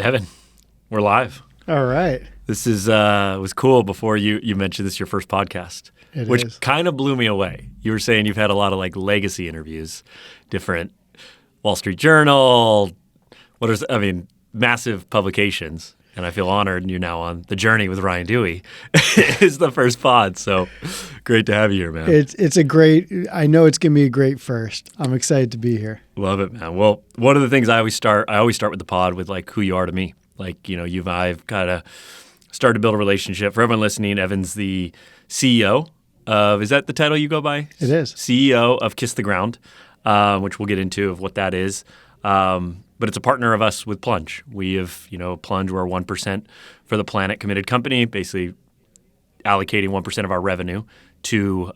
Evan, we're live. All right. This is was cool before you mentioned this is your first podcast, which is. kind of blew me away. You were saying you've had a lot of like legacy interviews, different Wall Street Journal, massive publications. And I feel honored you're now on the journey with Ryan Dewey. It's the first pod, so great to have you here, man. It's a great, I know it's going to be a great first. I'm excited to be here. Love it, man. Well, one of the things I always start with the pod with like who you are to me. Like, you know, I've kind of started to build a relationship. For everyone listening, Evan's the CEO of, is that the title you go by? It is. CEO of Kiss the Ground, which we'll get into of what that is. But it's a partner of us with Plunge. We have, Plunge, we're a 1% for the planet committed company, basically allocating 1% of our revenue to,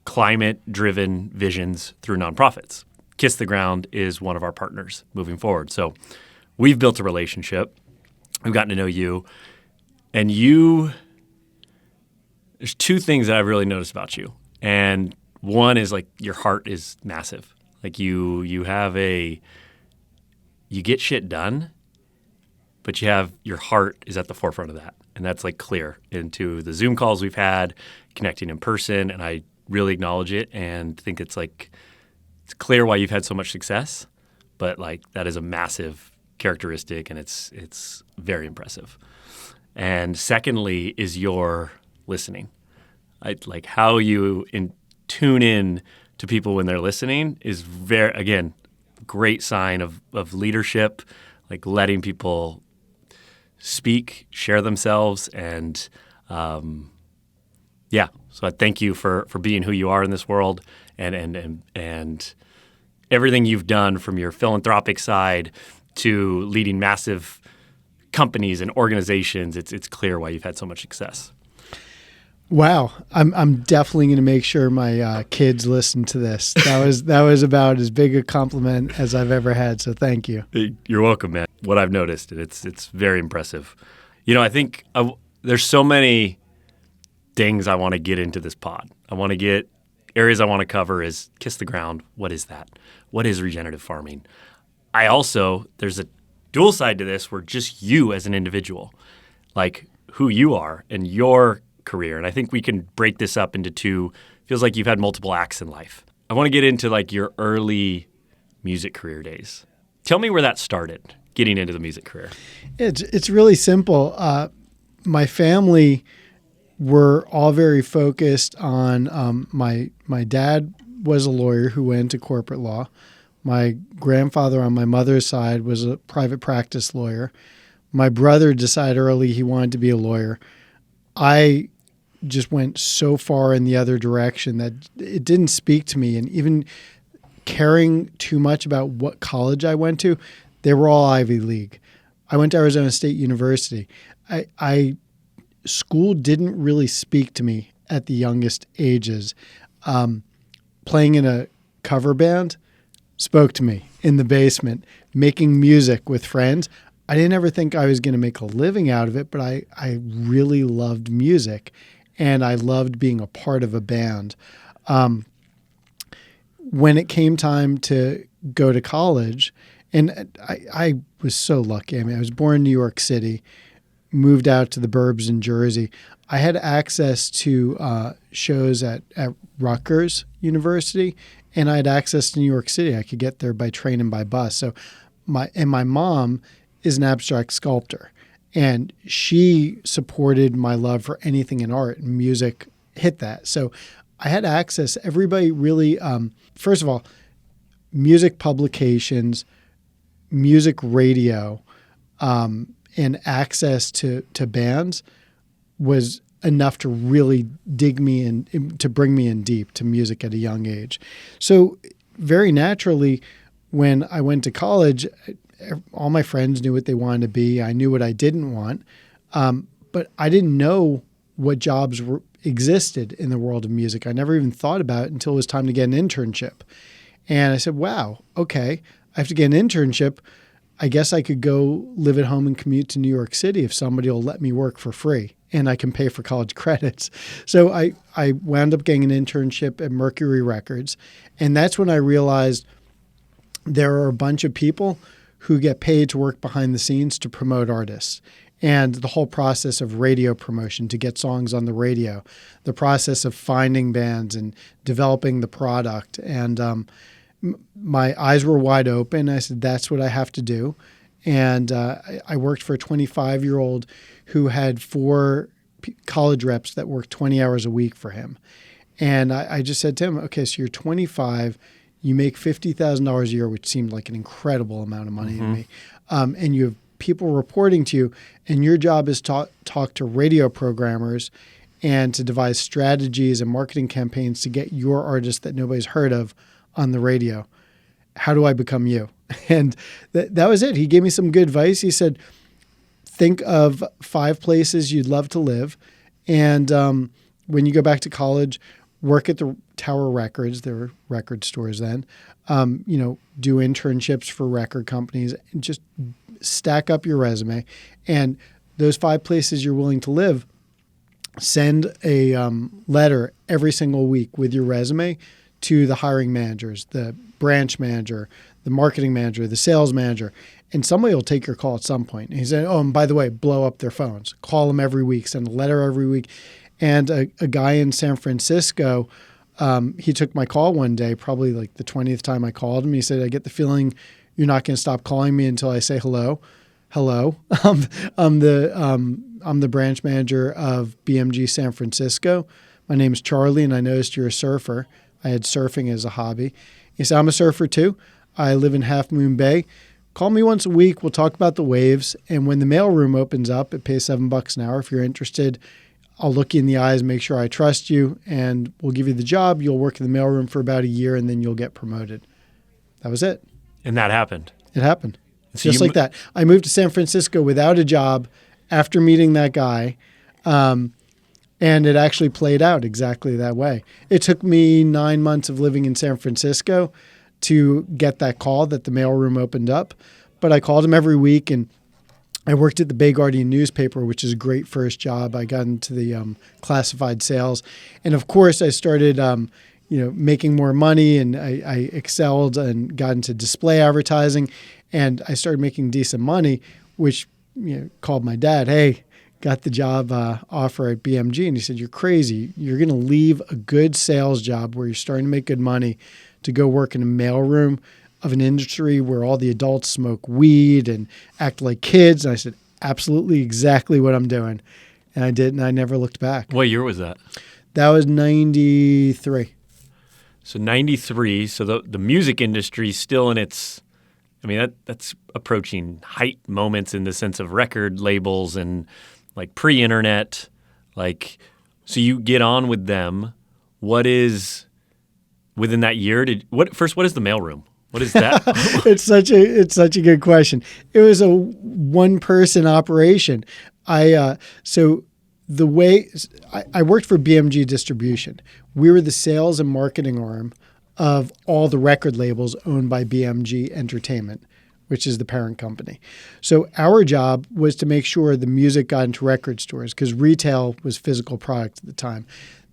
climate-driven visions through nonprofits. Kiss the Ground is one of our partners moving forward. So we've built a relationship. We've gotten to know you. And there's two things that I've really noticed about you. And one is like your heart is massive. Like you get shit done, but your heart is at the forefront of that. And that's like clear into the Zoom calls we've had, connecting in person. And I really acknowledge it and think it's clear why you've had so much success, but like that is a massive characteristic and it's very impressive. And secondly is your listening. Like how you tune in to people when they're listening is very, again, great sign of leadership, like letting people speak, share themselves, and So I thank you for being who you are in this world and everything you've done from your philanthropic side to leading massive companies and organizations. It's clear why you've had so much success. Wow, I'm definitely going to make sure my kids listen to this. That was about as big a compliment as I've ever had. So thank you. You're welcome, man. What I've noticed, it's very impressive. I think there's so many things I want to get into this pod. Areas I want to cover is Kiss the Ground. What is that? What is regenerative farming? There's a dual side to this where just you as an individual, like who you are and your career. And I think we can break this up into two. Feels like you've had multiple acts in life. I want to get into like your early music career days. Tell me where that started, getting into the music career. It's really simple. My family were all very focused on my dad was a lawyer who went into corporate law. My grandfather on my mother's side was a private practice lawyer. My brother decided early he wanted to be a lawyer. I just went so far in the other direction that it didn't speak to me. And even caring too much about what college I went to, they were all Ivy League. I went to Arizona State University. School didn't really speak to me at the youngest ages. Playing in a cover band spoke to me in the basement. Making music with friends, I didn't ever think I was going to make a living out of it, but I really loved music, and I loved being a part of a band. When it came time to go to college, and I was so lucky. I mean, I was born in New York City, moved out to the burbs in Jersey. I had access to shows at Rutgers University, and I had access to New York City. I could get there by train and by bus. So my mom is an abstract sculptor, and she supported my love for anything in art, and music hit that. So I had access. Everybody really, first of all, music publications, music radio, and access to bands was enough to really dig me in, to bring me in deep to music at a young age. So very naturally, when I went to college, all my friends knew what they wanted to be. I knew what I didn't want, but I didn't know what jobs existed in the world of music. I never even thought about it until it was time to get an internship. And I said, wow, okay, I have to get an internship. I guess I could go live at home and commute to New York City if somebody will let me work for free and I can pay for college credits. So I wound up getting an internship at Mercury Records. And that's when I realized there are a bunch of people who get paid to work behind the scenes to promote artists. And the whole process of radio promotion to get songs on the radio, the process of finding bands and developing the product. And my eyes were wide open. I said, that's what I have to do. And I worked for a 25-year-old who had 4 college reps that worked 20 hours a week for him. And I just said to him, okay, so you're 25, you make $50,000 a year, which seemed like an incredible amount of money to me. And you have people reporting to you, and your job is to talk to radio programmers and to devise strategies and marketing campaigns to get your artist that nobody's heard of on the radio. How do I become you? And that was it. He gave me some good advice. He said, think of 5 places you'd love to live. And when you go back to college, work at the Tower Records. There were record stores then. Do internships for record companies. And just stack up your resume. And those 5 places you're willing to live, send a letter every single week with your resume to the hiring managers, the branch manager, the marketing manager, the sales manager, and somebody will take your call at some point. And he said, oh, and by the way, blow up their phones. Call them every week, send a letter every week. And a guy in San Francisco, he took my call one day, probably like the 20th time I called him. He said, I get the feeling you're not going to stop calling me until I say hello. Hello. I'm the branch manager of BMG San Francisco. My name is Charlie, and I noticed you're a surfer. I had surfing as a hobby. He said, I'm a surfer too. I live in Half Moon Bay. Call me once a week. We'll talk about the waves. And when the mailroom opens up, it pays $7 an hour. If you're interested, I'll look you in the eyes, make sure I trust you, and we'll give you the job. You'll work in the mailroom for about a year, and then you'll get promoted. That was it. And that happened. It happened. So Just like that. I moved to San Francisco without a job after meeting that guy. And it actually played out exactly that way. It took me 9 months of living in San Francisco to get that call that the mailroom opened up. But I called him every week, and I worked at the Bay Guardian newspaper, which is a great first job. I got into the classified sales. And of course, I started making more money, and I excelled and got into display advertising. And I started making decent money, which called my dad, hey, got the job offer at BMG. And he said, you're crazy. You're going to leave a good sales job where you're starting to make good money to go work in a mailroom of an industry where all the adults smoke weed and act like kids. And I said, absolutely exactly what I'm doing. And I did, and I never looked back. What year was that? That was 93. So 93. So the music industry is still in its, that's approaching height moments in the sense of record labels and like pre-internet. So you get on with them. What is within that year? What is the mailroom? What is that? It's such a good question. It was a 1-person operation. I worked for BMG Distribution. We were the sales and marketing arm of all the record labels owned by BMG Entertainment, which is the parent company. So our job was to make sure the music got into record stores because retail was physical product at the time.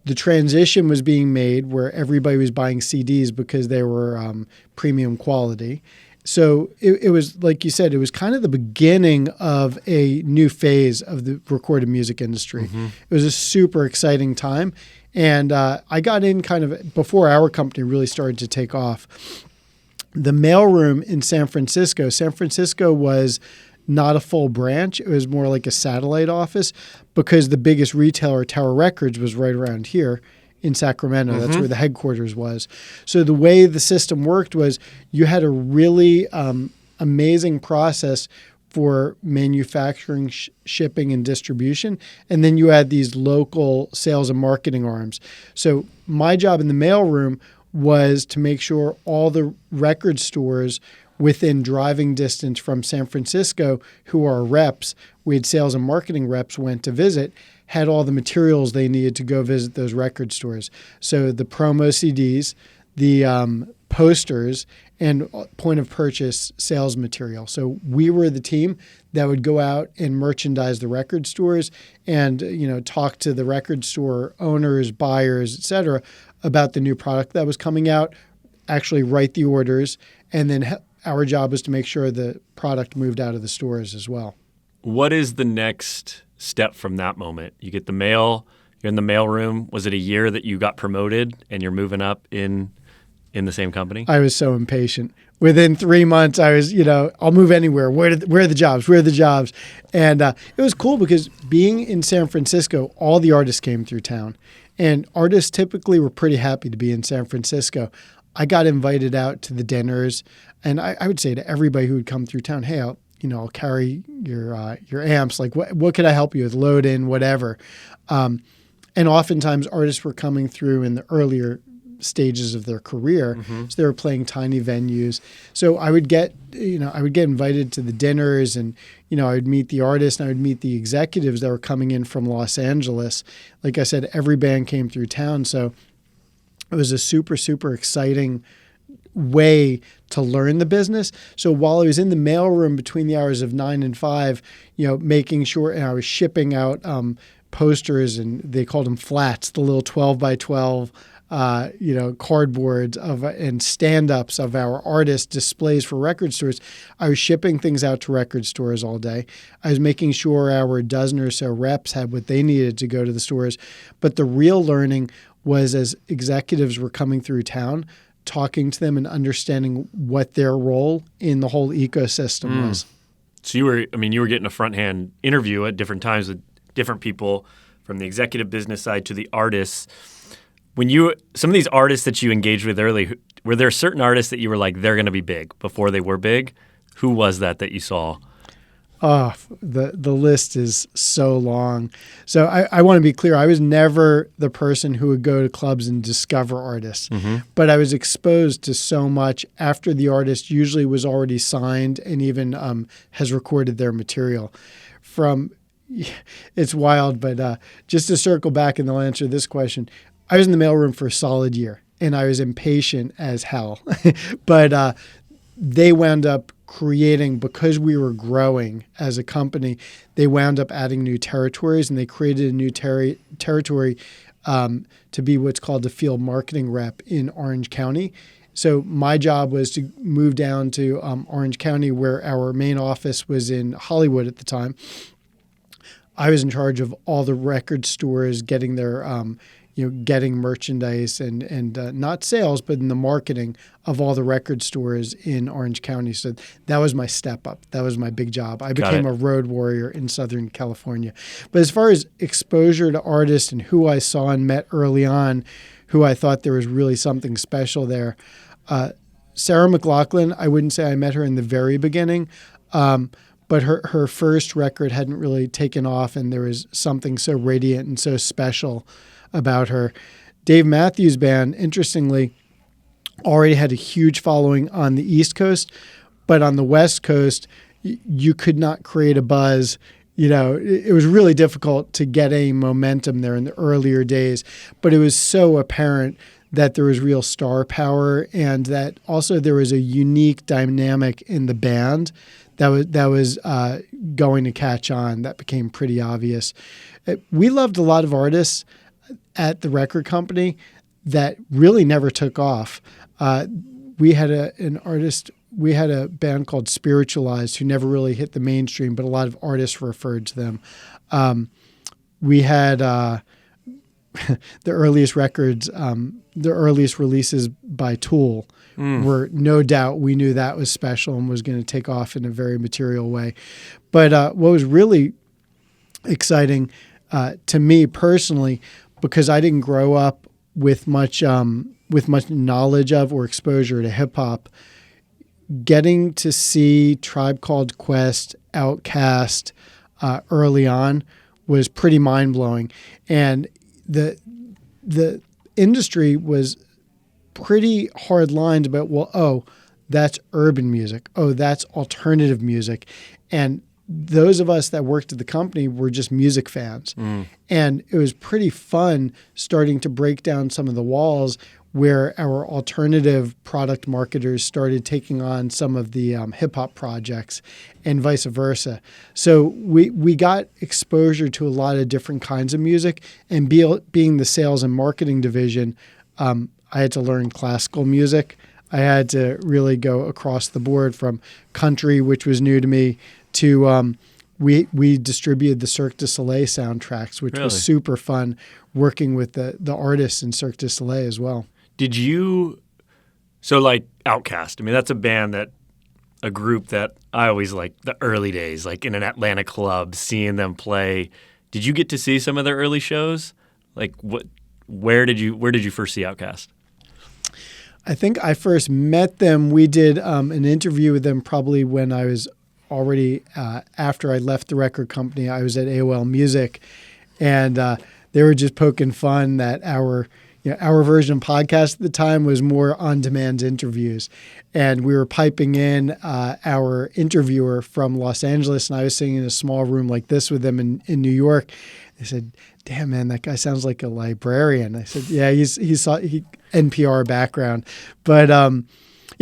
The transition was being made where everybody was buying CDs because they were premium quality. So it was, like you said, it was kind of the beginning of a new phase of the recorded music industry. Mm-hmm. It was a super exciting time. And I got in kind of before our company really started to take off. The mailroom in San Francisco was not a full branch. It was more like a satellite office because the biggest retailer, Tower Records, was right around here in Sacramento. Mm-hmm. That's where the headquarters was. So the way the system worked was you had a really amazing process for manufacturing, shipping, and distribution. And then you had these local sales and marketing arms. So my job in the mailroom was to make sure all the record stores within driving distance from San Francisco, who are reps, we had sales and marketing reps went to visit, had all the materials they needed to go visit those record stores. So the promo CDs, the posters, and point of purchase sales material. So we were the team that would go out and merchandise the record stores and talk to the record store owners, buyers, et cetera, about the new product that was coming out, actually write the orders, and then our job was to make sure the product moved out of the stores as well. What is the next step from that moment? You get the mail, you're in the mailroom. Was it a year that you got promoted and you're moving up in the same company? I was so impatient. Within 3 months, I was, I'll move anywhere. Where are the jobs? Where are the jobs? And it was cool because being in San Francisco, all the artists came through town. And artists typically were pretty happy to be in San Francisco. I got invited out to the dinners. And I would say to everybody who would come through town, hey, I'll carry your amps. Like, what could I help you with? Load in, whatever. And oftentimes artists were coming through in the earlier stages of their career. Mm-hmm. So they were playing tiny venues. So I would get invited to the dinners, and, I would meet the artists and I would meet the executives that were coming in from Los Angeles. Like I said, every band came through town. So it was a super, super exciting way to learn the business. So while I was in the mailroom between the hours of 9 and 5, making sure, and I was shipping out posters, and they called them flats, the little 12 by 12, cardboards and stand-ups of our artist displays for record stores. I was shipping things out to record stores all day. I was making sure our dozen or so reps had what they needed to go to the stores. But the real learning was as executives were coming through town, talking to them and understanding what their role in the whole ecosystem was. So you were getting a front-hand interview at different times with different people from the executive business side to the artists. Some of these artists that you engaged with early, were there certain artists that you were like, they're going to be big before they were big? Who was that you saw? Oh, the list is so long. So I want to be clear. I was never the person who would go to clubs and discover artists, but I was exposed to so much after the artist usually was already signed and even has recorded their material. It's wild, but just to circle back and I'll answer this question. I was in the mailroom for a solid year, and I was impatient as hell. But they wound up creating, because we were growing as a company, they wound up adding new territories, and they created a new territory to be what's called the field marketing rep in Orange County. So my job was to move down to Orange County, where our main office was in Hollywood at the time. I was in charge of all the record stores getting their getting merchandise and not sales, but in the marketing of all the record stores in Orange County. So that was my step up. That was my big job. I became a road warrior in Southern California. But as far as exposure to artists and who I saw and met early on, who I thought there was really something special there, Sarah McLachlan, I wouldn't say I met her in the very beginning, but her first record hadn't really taken off, and there was something so radiant and so special about her. Dave Matthews Band, interestingly, already had a huge following on the East Coast, but on the West Coast, you could not create a buzz. It was really difficult to get any momentum there in the earlier days, but it was so apparent that there was real star power, and that also there was a unique dynamic in the band that was going to catch on. That became pretty obvious. We loved a lot of artists at the record company that really never took off. We had a band called Spiritualized who never really hit the mainstream, but a lot of artists referred to them. We had the earliest records, the earliest releases by Tool were, no doubt, we knew that was special and was going to take off in a very material way. But what was really exciting to me personally, because I didn't grow up with much knowledge of or exposure to hip hop, getting to see Tribe Called Quest, Outkast early on was pretty mind blowing, and the industry was pretty hard lined about, that's urban music, that's alternative music, and those of us that worked at the company were just music fans. And it was pretty fun starting to break down some of the walls where our alternative product marketers started taking on some of the hip-hop projects and vice versa. So we got exposure to a lot of different kinds of music, and being the sales and marketing division, I had to learn classical music. I had to really go across the board from country, which was new to me, to we distributed the Cirque du Soleil soundtracks, which Really? was super fun working with the artists in Cirque du Soleil as well. Did you so like Outkast? I mean, that's a group that I always like the early days, like in an Atlanta club, seeing them play. Did you get to see some of their early shows? Like where did you first see Outkast? I think I first met them. We did an interview with them probably when I was already after I left the record company. I was at AOL Music, and they were just poking fun that our version podcast at the time was more on-demand interviews, and we were piping in our interviewer from Los Angeles, and I was sitting in a small room like this with them in New York. They said, "Damn, man, that guy sounds like a librarian." I said, "Yeah, he's NPR background." But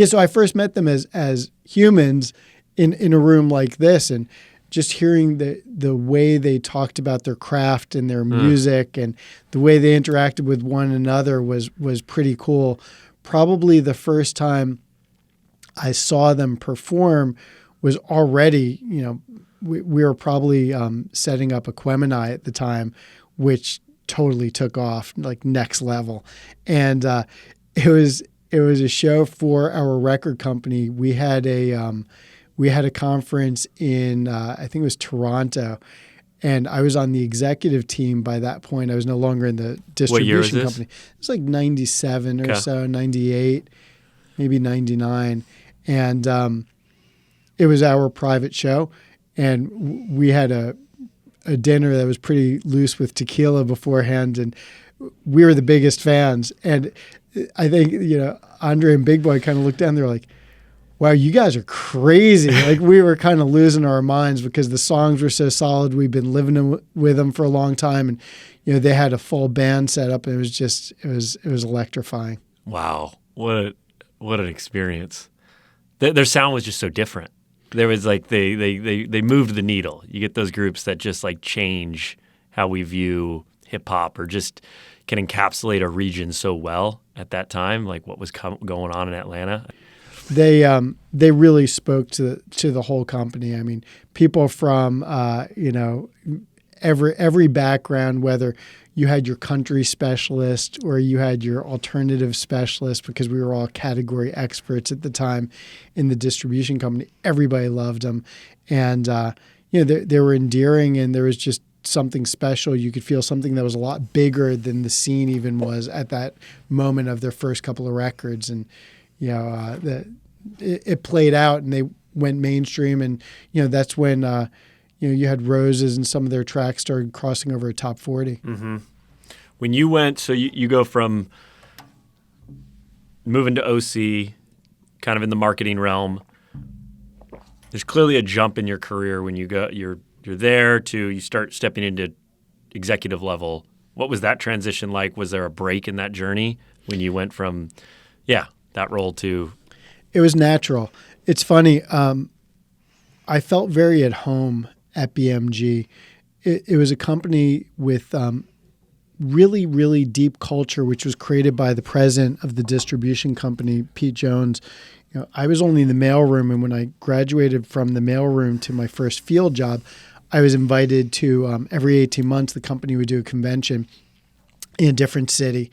so I first met them as humans in a room like this, and just hearing the way they talked about their craft and their music and the way they interacted with one another was pretty cool. Probably the first time I saw them perform was already, we were probably setting up Aquemini at the time, which totally took off, like next level. And it was a show for our record company. We had a conference in I think it was Toronto, and I was on the executive team by that point. I was no longer in the distribution What year was this? company. It was like 97 or Okay. so, 98, maybe 99. And it was our private show, and we had a dinner that was pretty loose with tequila beforehand, and we were the biggest fans. And I think, Andre and Big Boy kind of looked down, they were like, "Wow, you guys are crazy." Like, we were kind of losing our minds because the songs were so solid. We've been living with them for a long time, and they had a full band set up, and it was electrifying. Wow, what an experience! Their sound was just so different. There was like they moved the needle. You get those groups that just like change how we view hip hop, or just can encapsulate a region so well at that time, like what was going on in Atlanta. They really spoke to the whole company. I mean, people from every background, whether you had your country specialist or you had your alternative specialist, because we were all category experts at the time in the distribution company. Everybody loved them, and they were endearing, and there was just something special. You could feel something that was a lot bigger than the scene even was at that moment of their first couple of records, and it played out, and they went mainstream, and that's when you had Roses, and some of their tracks started crossing over a top 40. Mm-hmm. When you went, so you go from moving to OC, kind of in the marketing realm. There's clearly a jump in your career when you're there to you start stepping into executive level. What was that transition like? Was there a break in that journey when you went from that role to? It was natural. It's funny. I felt very at home at BMG. It was a company with really, really deep culture, which was created by the president of the distribution company, Pete Jones. I was only in the mailroom, and when I graduated from the mailroom to my first field job, I was invited to every 18 months, the company would do a convention in a different city.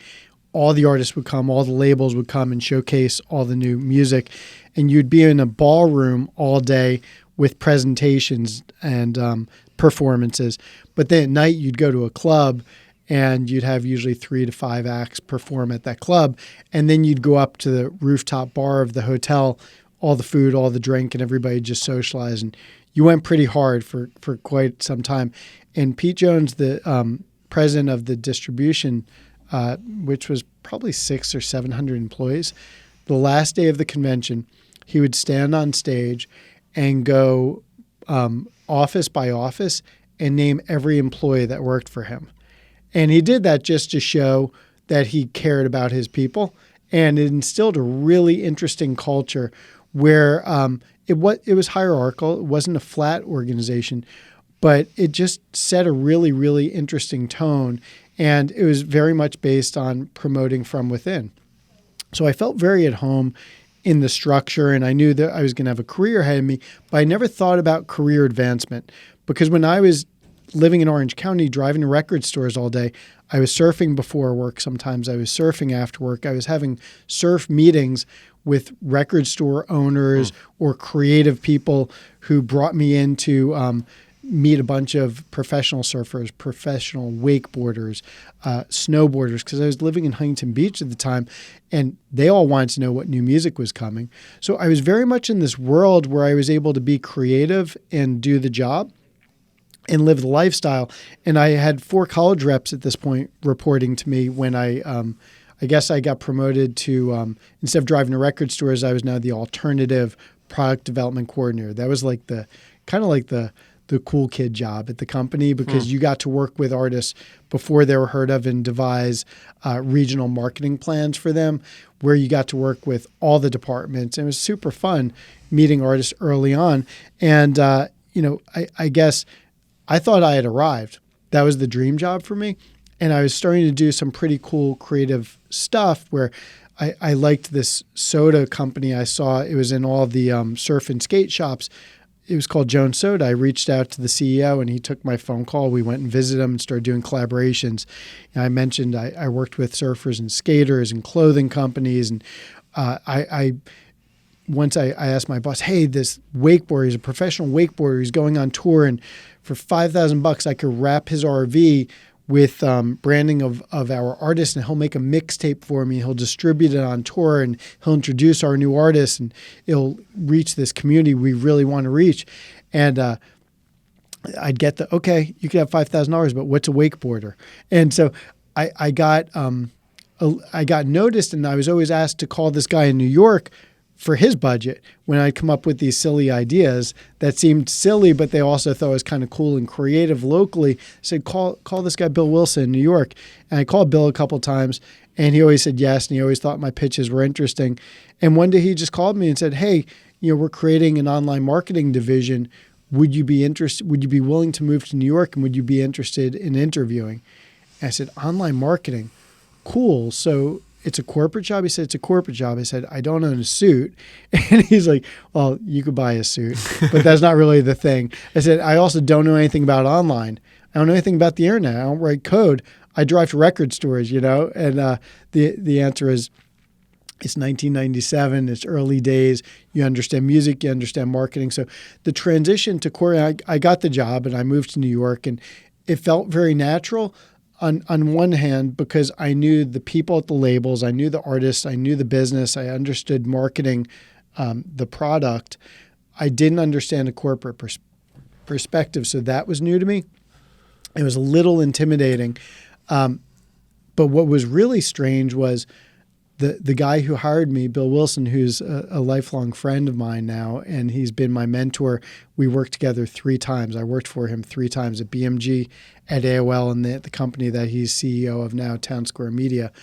All the artists would come, all the labels would come and showcase all the new music. And you'd be in a ballroom all day with presentations and performances. But then at night, you'd go to a club, and you'd have usually 3 to 5 acts perform at that club. And then you'd go up to the rooftop bar of the hotel, all the food, all the drink, and everybody just socialize. And you went pretty hard for quite some time. And Pete Jones, the president of the distribution, which was probably 600 or 700 employees, the last day of the convention, he would stand on stage and go office by office and name every employee that worked for him. And he did that just to show that he cared about his people, and it instilled a really interesting culture where it was hierarchical. It wasn't a flat organization, but it just set a really, really interesting tone, and it was very much based on promoting from within. So I felt very at home in the structure, and I knew that I was going to have a career ahead of me, but I never thought about career advancement because when I was living in Orange County, driving to record stores all day, I was surfing before work. Sometimes I was surfing after work. I was having surf meetings with record store owners or creative people who brought me in to meet a bunch of professional surfers, professional wakeboarders, snowboarders, because I was living in Huntington Beach at the time, and they all wanted to know what new music was coming. So I was very much in this world where I was able to be creative and do the job and live the lifestyle. And I had 4 college reps at this point reporting to me when I guess I got promoted to, instead of driving to record stores, I was now the alternative product development coordinator. That was like the cool kid job at the company because you got to work with artists before they were heard of and devise regional marketing plans for them, where you got to work with all the departments. And it was super fun meeting artists early on. And, I guess I thought I had arrived. That was the dream job for me. And I was starting to do some pretty cool creative stuff where I liked this soda company I saw. It was in all the surf and skate shops. It was called Jones Soda. I reached out to the CEO and he took my phone call. We went and visited him and started doing collaborations. And I mentioned I worked with surfers and skaters and clothing companies. And once I asked my boss, hey, this wakeboarder, he's a professional wakeboarder. He's going on tour, and for $5,000, I could wrap his RV with branding of our artists, and he'll make a mixtape for me. He'll distribute it on tour, and he'll introduce our new artists, and it'll reach this community we really want to reach. And I'd get okay, you could have $5,000, but what's a wakeboarder? And so I got noticed, and I was always asked to call this guy in New York for his budget when I'd come up with these silly ideas that seemed silly, but they also thought was kind of cool and creative locally. I said, call this guy Bill Wilson in New York. And I called Bill a couple of times, and he always said yes, and he always thought my pitches were interesting. And one day he just called me and said, hey, we're creating an online marketing division. Would you be interested? Would you be willing to move to New York, and would you be interested in interviewing? And I said, online marketing? Cool. So it's a corporate job? He said, it's a corporate job. I said, I don't own a suit. And he's like, well, you could buy a suit, but that's not really the thing. I said, I also don't know anything about online. I don't know anything about the internet. I don't write code. I drive to record stores, And the answer is, it's 1997. It's early days. You understand music. You understand marketing. So the transition to I got the job and I moved to New York, and it felt very natural. On one hand, because I knew the people at the labels, I knew the artists, I knew the business, I understood marketing, the product. I didn't understand a corporate perspective, so that was new to me. It was a little intimidating. But what was really strange was the guy who hired me, Bill Wilson, who's a lifelong friend of mine now, and he's been my mentor. We worked together 3 times. I worked for him 3 times at BMG, at AOL, and the company that he's CEO of now, Town Square Media.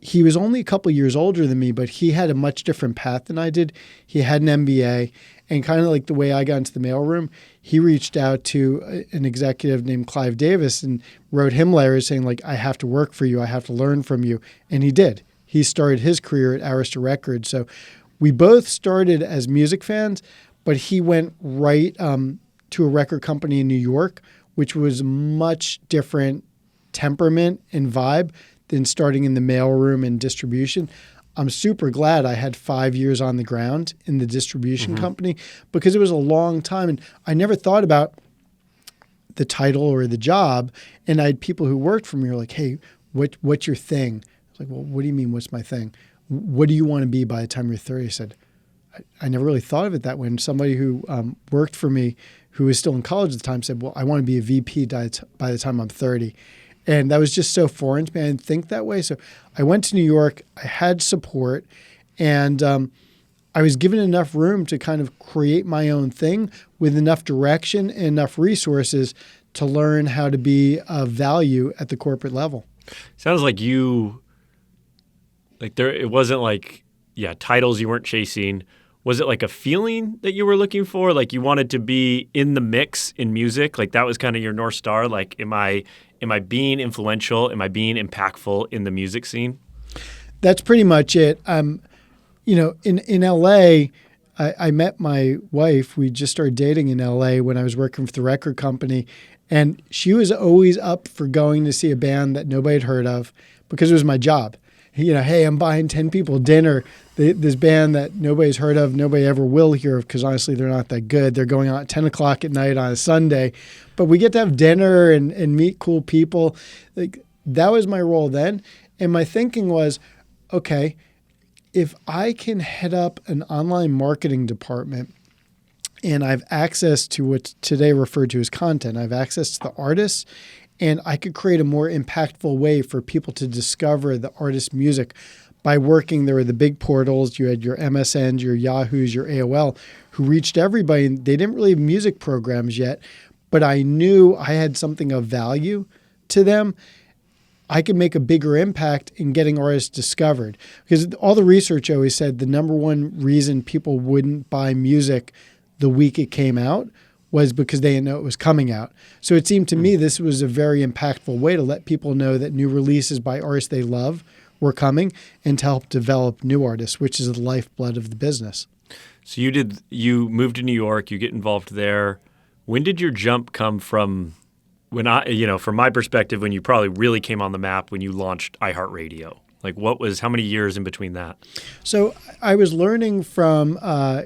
He was only a couple years older than me, but he had a much different path than I did. He had an MBA, and kind of like the way I got into the mailroom, he reached out to an executive named Clive Davis and wrote him letters saying, like, I have to work for you. I have to learn from you. And he did. He started his career at Arista Records. So we both started as music fans, but he went right to a record company in New York, which was much different temperament and vibe than starting in the mailroom and distribution. I'm super glad I had 5 years on the ground in the distribution company because it was a long time. And I never thought about the title or the job. And I had people who worked for me who were like, hey, what's your thing? I was like, well, what do you mean, what's my thing? What do you want to be by the time you're 30? I said, I never really thought of it that way. And somebody who worked for me, who was still in college at the time, said, well, I want to be a VP by the time I'm 30. And that was just so foreign to me. I didn't think that way. So I went to New York. I had support. And I was given enough room to kind of create my own thing with enough direction and enough resources to learn how to be of value at the corporate level. Sounds like it wasn't like, titles you weren't chasing. Was it like a feeling that you were looking for? Like you wanted to be in the mix in music? Like that was kind of your North Star? Like, am I being influential? Am I being impactful in the music scene? That's pretty much it. in LA, I met my wife. We just started dating in LA when I was working for the record company. And she was always up for going to see a band that nobody had heard of because it was my job. Hey, I'm buying 10 people dinner. This band that nobody's heard of, nobody ever will hear of because honestly, they're not that good. They're going out at 10 o'clock at night on a Sunday. But we get to have dinner and meet cool people. Like, that was my role then. And my thinking was, okay, if I can head up an online marketing department and I have access to what's today referred to as content, I have access to the artists, and I could create a more impactful way for people to discover the artist's music by working. There were the big portals. You had your MSNs, your Yahoos, your AOL, who reached everybody. And they didn't really have music programs yet, but I knew I had something of value to them. I could make a bigger impact in getting artists discovered. Because all the research always said the number one reason people wouldn't buy music the week it came out was because they didn't know it was coming out. So it seemed to me this was a very impactful way to let people know that new releases by artists they love were coming and to help develop new artists, which is the lifeblood of the business. So you moved to New York, you get involved there. When did your jump come from from my perspective, when you probably really came on the map when you launched iHeartRadio? Like how many years in between that? So I was learning from, a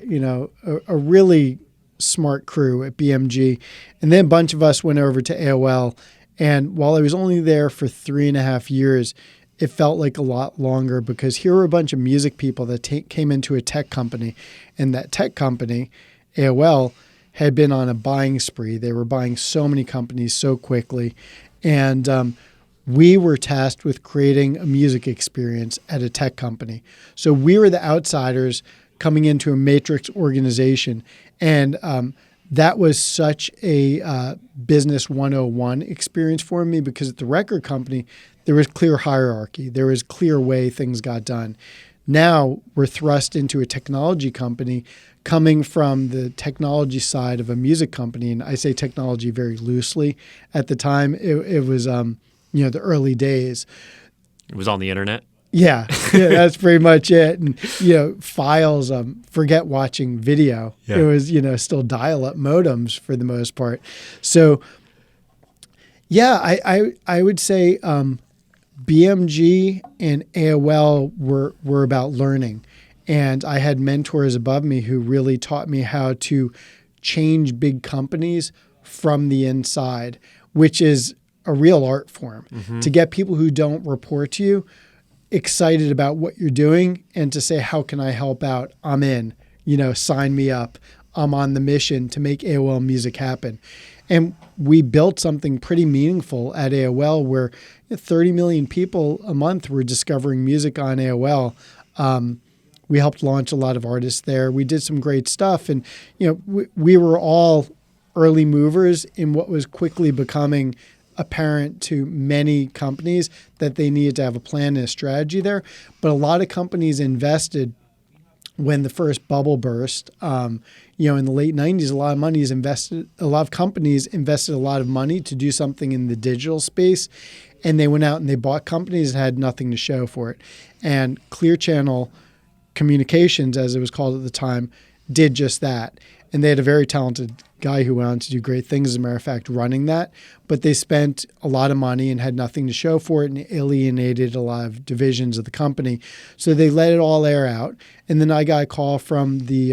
really smart crew at BMG. And then a bunch of us went over to AOL. And while I was only there for 3.5 years, it felt like a lot longer because here were a bunch of music people that came into a tech company. And that tech company, AOL, had been on a buying spree. They were buying so many companies so quickly. And we were tasked with creating a music experience at a tech company. So we were the outsiders coming into a matrix organization. And that was such a business 101 experience for me because at the record company, there was clear hierarchy. There was clear way things got done. Now we're thrust into a technology company coming from the technology side of a music company. And I say technology very loosely. At the time, it was the early days. It was on the internet? Yeah, that's pretty much it. And, files, forget watching video. Yeah. It was, still dial-up modems for the most part. So, yeah, I would say BMG and AOL were about learning. And I had mentors above me who really taught me how to change big companies from the inside, which is a real art form. Mm-hmm. To get people who don't report to you excited about what you're doing and to say, how can I help out? I'm in, sign me up. I'm on the mission to make AOL music happen. And we built something pretty meaningful at AOL where 30 million people a month were discovering music on AOL. We helped launch a lot of artists there. We did some great stuff. And, we were all early movers in what was quickly becoming apparent to many companies that they needed to have a plan and a strategy there. But a lot of companies invested when the first bubble burst. In the late 90s, a lot of companies invested a lot of money to do something in the digital space. And they went out and they bought companies that had nothing to show for it. And Clear Channel Communications, as it was called at the time, did just that. And they had a very talented guy who went on to do great things, as a matter of fact, running that. But they spent a lot of money and had nothing to show for it and alienated a lot of divisions of the company. So they let it all air out. And then I got a call from the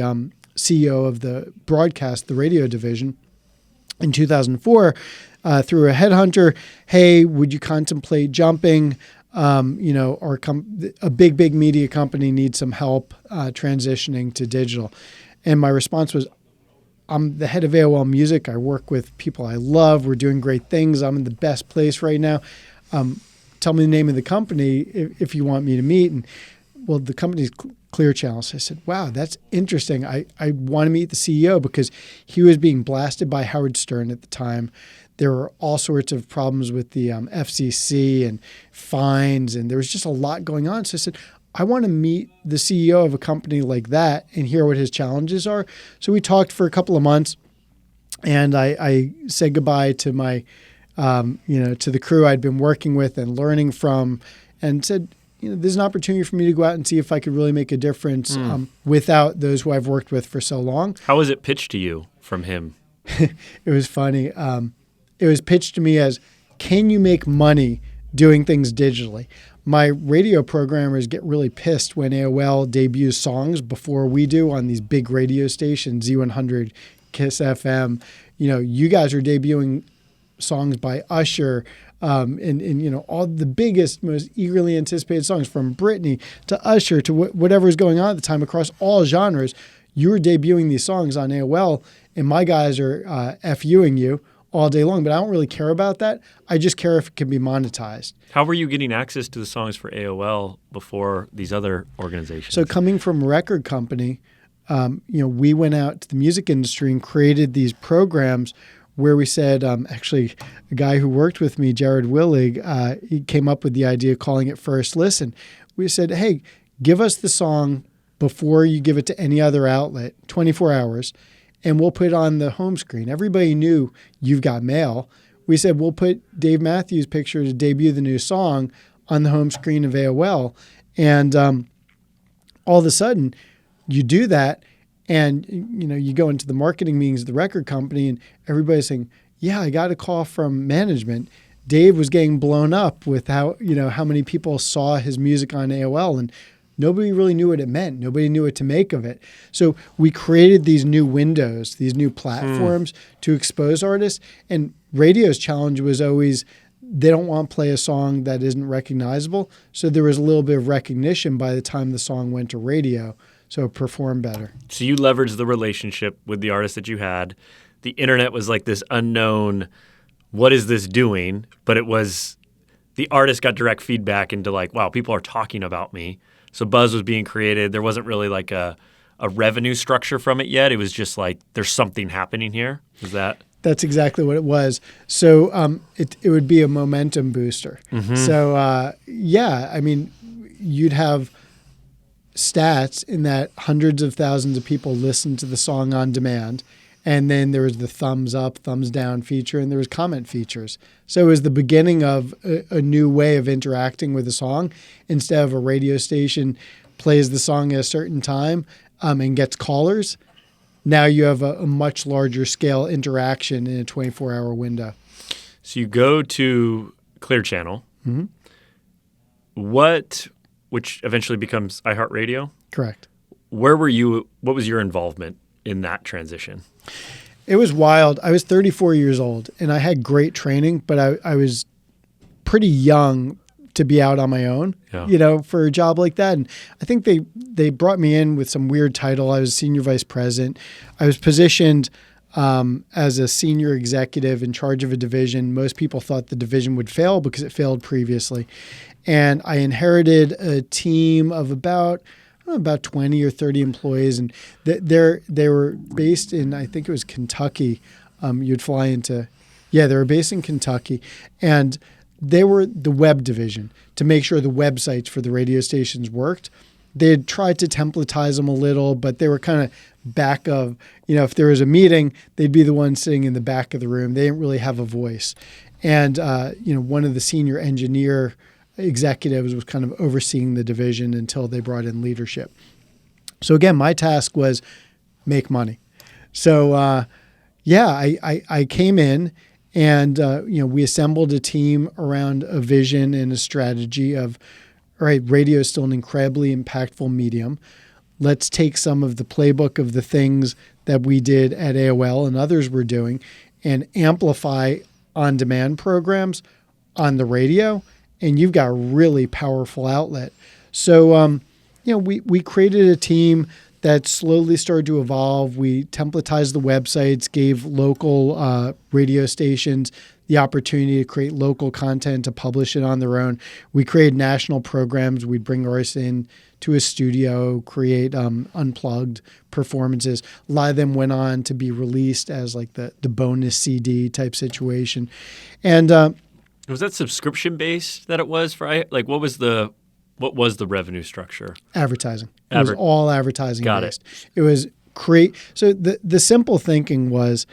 CEO of the broadcast, the radio division, in 2004 through a headhunter. Hey, would you contemplate jumping? A big media company needs some help transitioning to digital. And my response was, I'm the head of AOL Music. I work with people I love. We're doing great things. I'm in the best place right now. Tell me the name of the company if you want me to meet. And well, the company's Clear Channel. So I said, wow, that's interesting. I want to meet the CEO because he was being blasted by Howard Stern at the time. There were all sorts of problems with the FCC and fines, and there was just a lot going on. So I said, I want to meet the CEO of a company like that and hear what his challenges are. So we talked for a couple of months, and I said goodbye to my, to the crew I'd been working with and learning from, and said, there's an opportunity for me to go out and see if I could really make a difference without those who I've worked with for so long. How was it pitched to you from him? It was funny. It was pitched to me as, can you make money doing things digitally? My radio programmers get really pissed when AOL debuts songs before we do on these big radio stations, Z100, Kiss FM. You guys are debuting songs by Usher, and all the biggest, most eagerly anticipated songs, from Britney to Usher to whatever was going on at the time across all genres. You were debuting these songs on AOL, and my guys are FUing you all day long. But I don't really care about that. I just care if it can be monetized. How were you getting access to the songs for AOL before these other organizations? So coming from a record company, we went out to the music industry and created these programs where we said, actually, a guy who worked with me, Jared Willig, he came up with the idea of calling it First Listen. We said, hey, give us the song before you give it to any other outlet, 24 hours, and we'll put it on the home screen. Everybody knew You've Got Mail. We said, we'll put Dave Matthews' picture to debut the new song on the home screen of AOL. And all of a sudden, you do that, and you go into the marketing meetings of the record company, and everybody's saying, yeah, I got a call from management. Dave was getting blown up with how many people saw his music on AOL, and nobody really knew what it meant. Nobody knew what to make of it. So we created these new windows, these new platforms to expose artists. And radio's challenge was always, they don't want to play a song that isn't recognizable. So there was a little bit of recognition by the time the song went to radio. So it performed better. So you leveraged the relationship with the artist that you had. The internet was like this unknown, what is this doing? But it was, the artist got direct feedback into like, wow, people are talking about me. So buzz was being created. There wasn't really like a revenue structure from it yet. It was just like, there's something happening here. Is that? That's exactly what it was. So it would be a momentum booster. Mm-hmm. So you'd have stats in that hundreds of thousands of people listened to the song on demand. And then there was the thumbs up, thumbs down feature, and there was comment features. So it was the beginning of a new way of interacting with a song. Instead of a radio station plays the song at a certain time and gets callers, now you have a much larger scale interaction in a 24-hour window. So you go to Clear Channel, which eventually becomes iHeartRadio? Correct. Where were you? What was your involvement in that transition? It was wild. I was 34 years old, and I had great training, but I was pretty young to be out on my own, for a job like that. And I think they brought me in with some weird title. I was senior vice president. I was positioned as a senior executive in charge of a division. Most people thought the division would fail because it failed previously. And I inherited a team of about 20 or 30 employees, and they were based in, I think it was Kentucky. You'd fly into, they were based in Kentucky, and they were the web division to make sure the websites for the radio stations worked. They had tried to templatize them a little, but they were kind of back of, if there was a meeting, they'd be the one sitting in the back of the room. They didn't really have a voice. And, one of the senior engineer executives was kind of overseeing the division until they brought in leadership. So again, my task was make money. So I came in and we assembled a team around a vision and a strategy of, all right, radio is still an incredibly impactful medium. Let's take some of the playbook of the things that we did at AOL and others were doing and amplify on-demand programs on the radio, and you've got a really powerful outlet. So, we created a team that slowly started to evolve. We templatized the websites, gave local radio stations the opportunity to create local content to publish it on their own. We created national programs. We'd bring artists in to a studio, create unplugged performances. A lot of them went on to be released as like the bonus CD type situation. And was that subscription based that it was for what was the revenue structure? Advertising. It was all advertising Got based. It was so the simple thinking was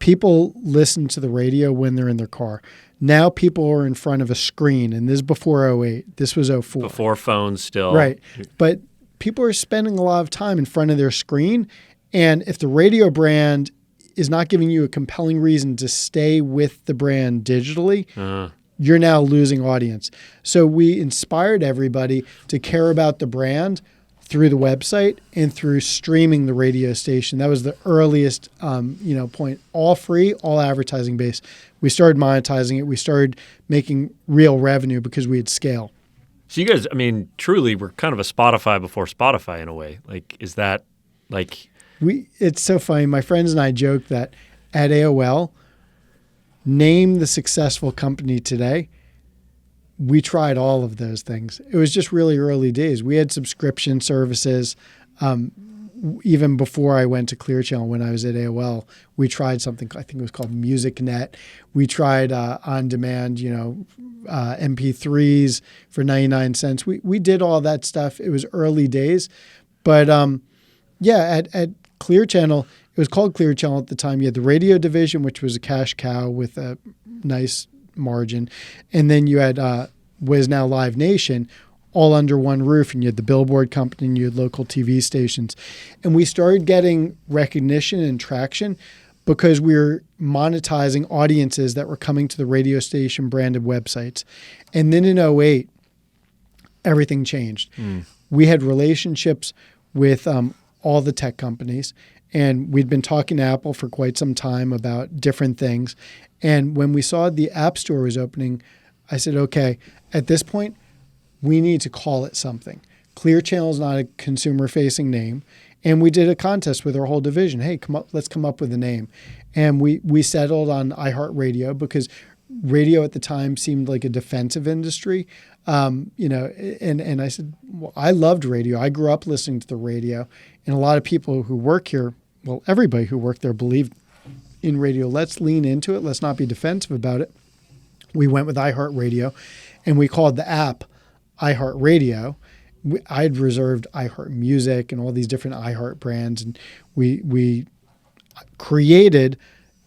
people listen to the radio when they're in their car. Now people are in front of a screen, and this is before '08. This was '04. Before phones still. Right. But people are spending a lot of time in front of their screen, and if the radio brand is not giving you a compelling reason to stay with the brand digitally, you're now losing audience. So we inspired everybody to care about the brand through the website and through streaming the radio station. That was the earliest point. All free, all advertising based. We started monetizing it. We started making real revenue because we had scale. So you guys, I mean, truly, we're kind of a Spotify before Spotify in a way. Like, is that like... It's so funny. My friends and I joke that at AOL, name the successful company today. We tried all of those things. It was just really early days. We had subscription services. Even before I went to Clear Channel when I was at AOL, we tried something, I think it was called MusicNet. We tried on-demand, MP3s for 99 cents. We did all that stuff. It was early days. But at Clear Channel, it was called Clear Channel at the time. You had the radio division, which was a cash cow with a nice margin. And then you had what is now Live Nation, all under one roof. And you had the Billboard company and you had local TV stations. And we started getting recognition and traction because we were monetizing audiences that were coming to the radio station branded websites. And then in '08, everything changed. We had relationships with all the tech companies. And we'd been talking to Apple for quite some time about different things. And when we saw the App Store was opening, I said, okay, at this point, we need to call it something. Clear Channel is not a consumer-facing name. And we did a contest with our whole division. Hey, let's come up with a name. And we settled on iHeartRadio because radio at the time seemed like a defensive industry. And I said, well, I loved radio. I grew up listening to the radio. And a lot of people who work here, well, everybody who worked there believed in radio. Let's lean into it. Let's not be defensive about it. We went with iHeartRadio, and we called the app iHeartRadio. I'd reserved iHeart Music and all these different iHeart brands, and we created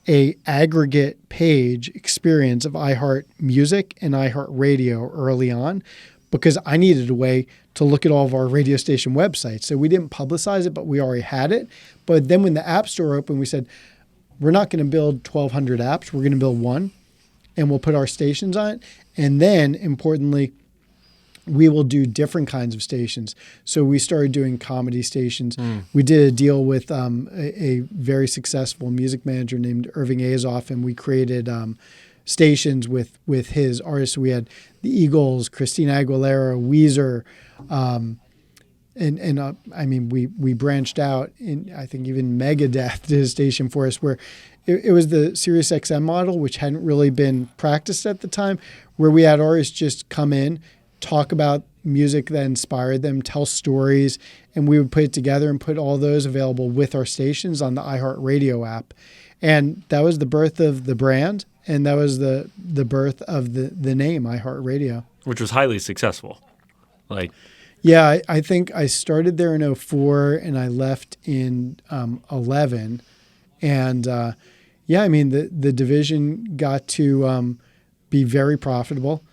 a aggregate page experience of iHeart Music and iHeart Radio early on because I needed a way to look at all of our radio station websites. So we didn't publicize it, but we already had it. But then when the App Store opened, we said, we're not going to build 1,200 apps. We're going to build one, and we'll put our stations on it. And then, importantly, we will do different kinds of stations. So we started doing comedy stations. We did a deal with a very successful music manager named Irving Azoff, and we created stations with his artists. We had the Eagles, Christina Aguilera, Weezer, we branched out in, I think even Megadeth did a station for us where it was the Sirius XM model, which hadn't really been practiced at the time, where we had artists just come in, talk about music that inspired them, tell stories, and we would put it together and put all those available with our stations on the iHeartRadio app. And that was the birth of the brand, and that was the birth of the name iHeartRadio. Which was highly successful. Yeah, I think I started there in '04 and I left in '11. And the division got to be very profitable,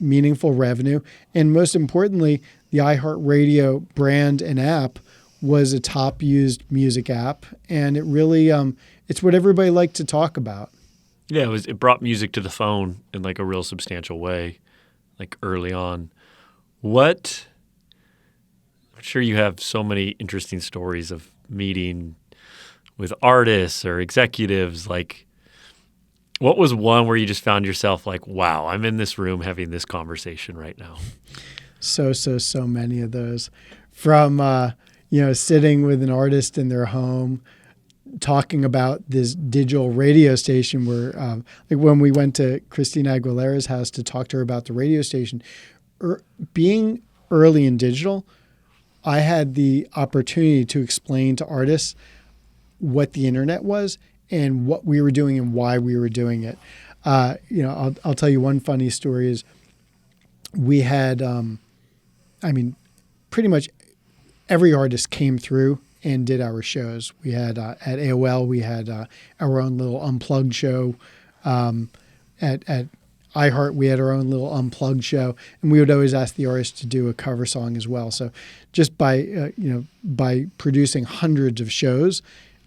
meaningful revenue. And most importantly, the iHeartRadio brand and app was a top used music app. And it really, it's what everybody liked to talk about. Yeah, it brought music to the phone in like a real substantial way, like early on. I'm sure you have so many interesting stories of meeting with artists or executives. Like, what was one where you just found yourself like, wow, I'm in this room having this conversation right now? So many of those. From, sitting with an artist in their home, talking about this digital radio station where, like when we went to Christina Aguilera's house to talk to her about the radio station, being early in digital, I had the opportunity to explain to artists what the internet was and what we were doing and why we were doing it. I'll tell you one funny story is we had, pretty much every artist came through and did our shows. We had at AOL, we had our own little unplugged show. At iHeart, we had our own little unplugged show, and we would always ask the artist to do a cover song as well. So just by by producing hundreds of shows,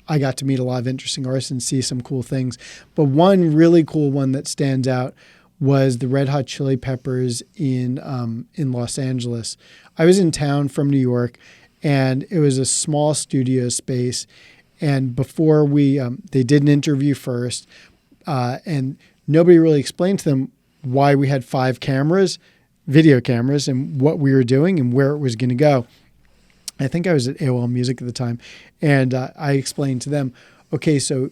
I got to meet a lot of interesting artists and see some cool things. But one really cool one that stands out was the Red Hot Chili Peppers in Los Angeles. I was in town from New York, and it was a small studio space. And before they did an interview first, and nobody really explained to them why we had 5 cameras, video cameras, and what we were doing and where it was going to go. I think I was at AOL Music at the time, and I explained to them, okay, so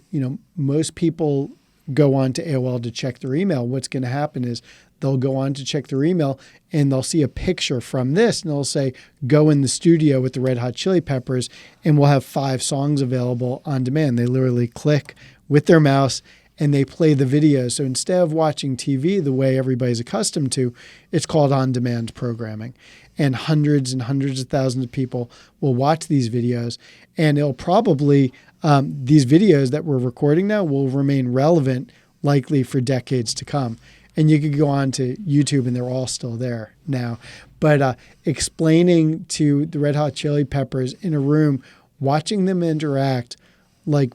most people go on to AOL to check their email. What's going to happen is they'll go on to check their email, and they'll see a picture from this, and they'll say, go in the studio with the Red Hot Chili Peppers, and we'll have 5 songs available on demand. They literally click with their mouse, and they play the video. So instead of watching TV the way everybody's accustomed to, it's called on-demand programming. And hundreds of thousands of people will watch these videos. And it'll probably, these videos that we're recording now will remain relevant likely for decades to come. And you could go on to YouTube and they're all still there now. But explaining to the Red Hot Chili Peppers in a room, watching them interact like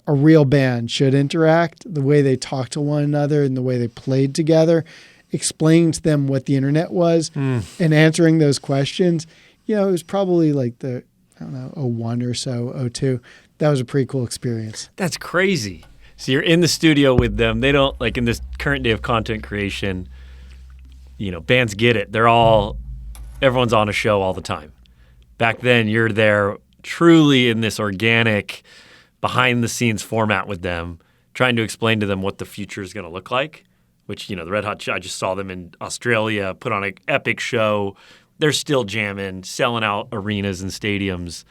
a real band should interact, the way they talked to one another and the way they played together, explaining to them what the internet was and answering those questions. It was probably like the, 01 or so, 02. That was a pretty cool experience. That's crazy. So you're in the studio with them. They don't, like in this current day of content creation, bands get it. Everyone's on a show all the time. Back then, you're there truly in this organic, behind-the-scenes format with them, trying to explain to them what the future is going to look like, which, the Red Hot, I just saw them in Australia, put on an epic show. They're still jamming, selling out arenas and stadiums.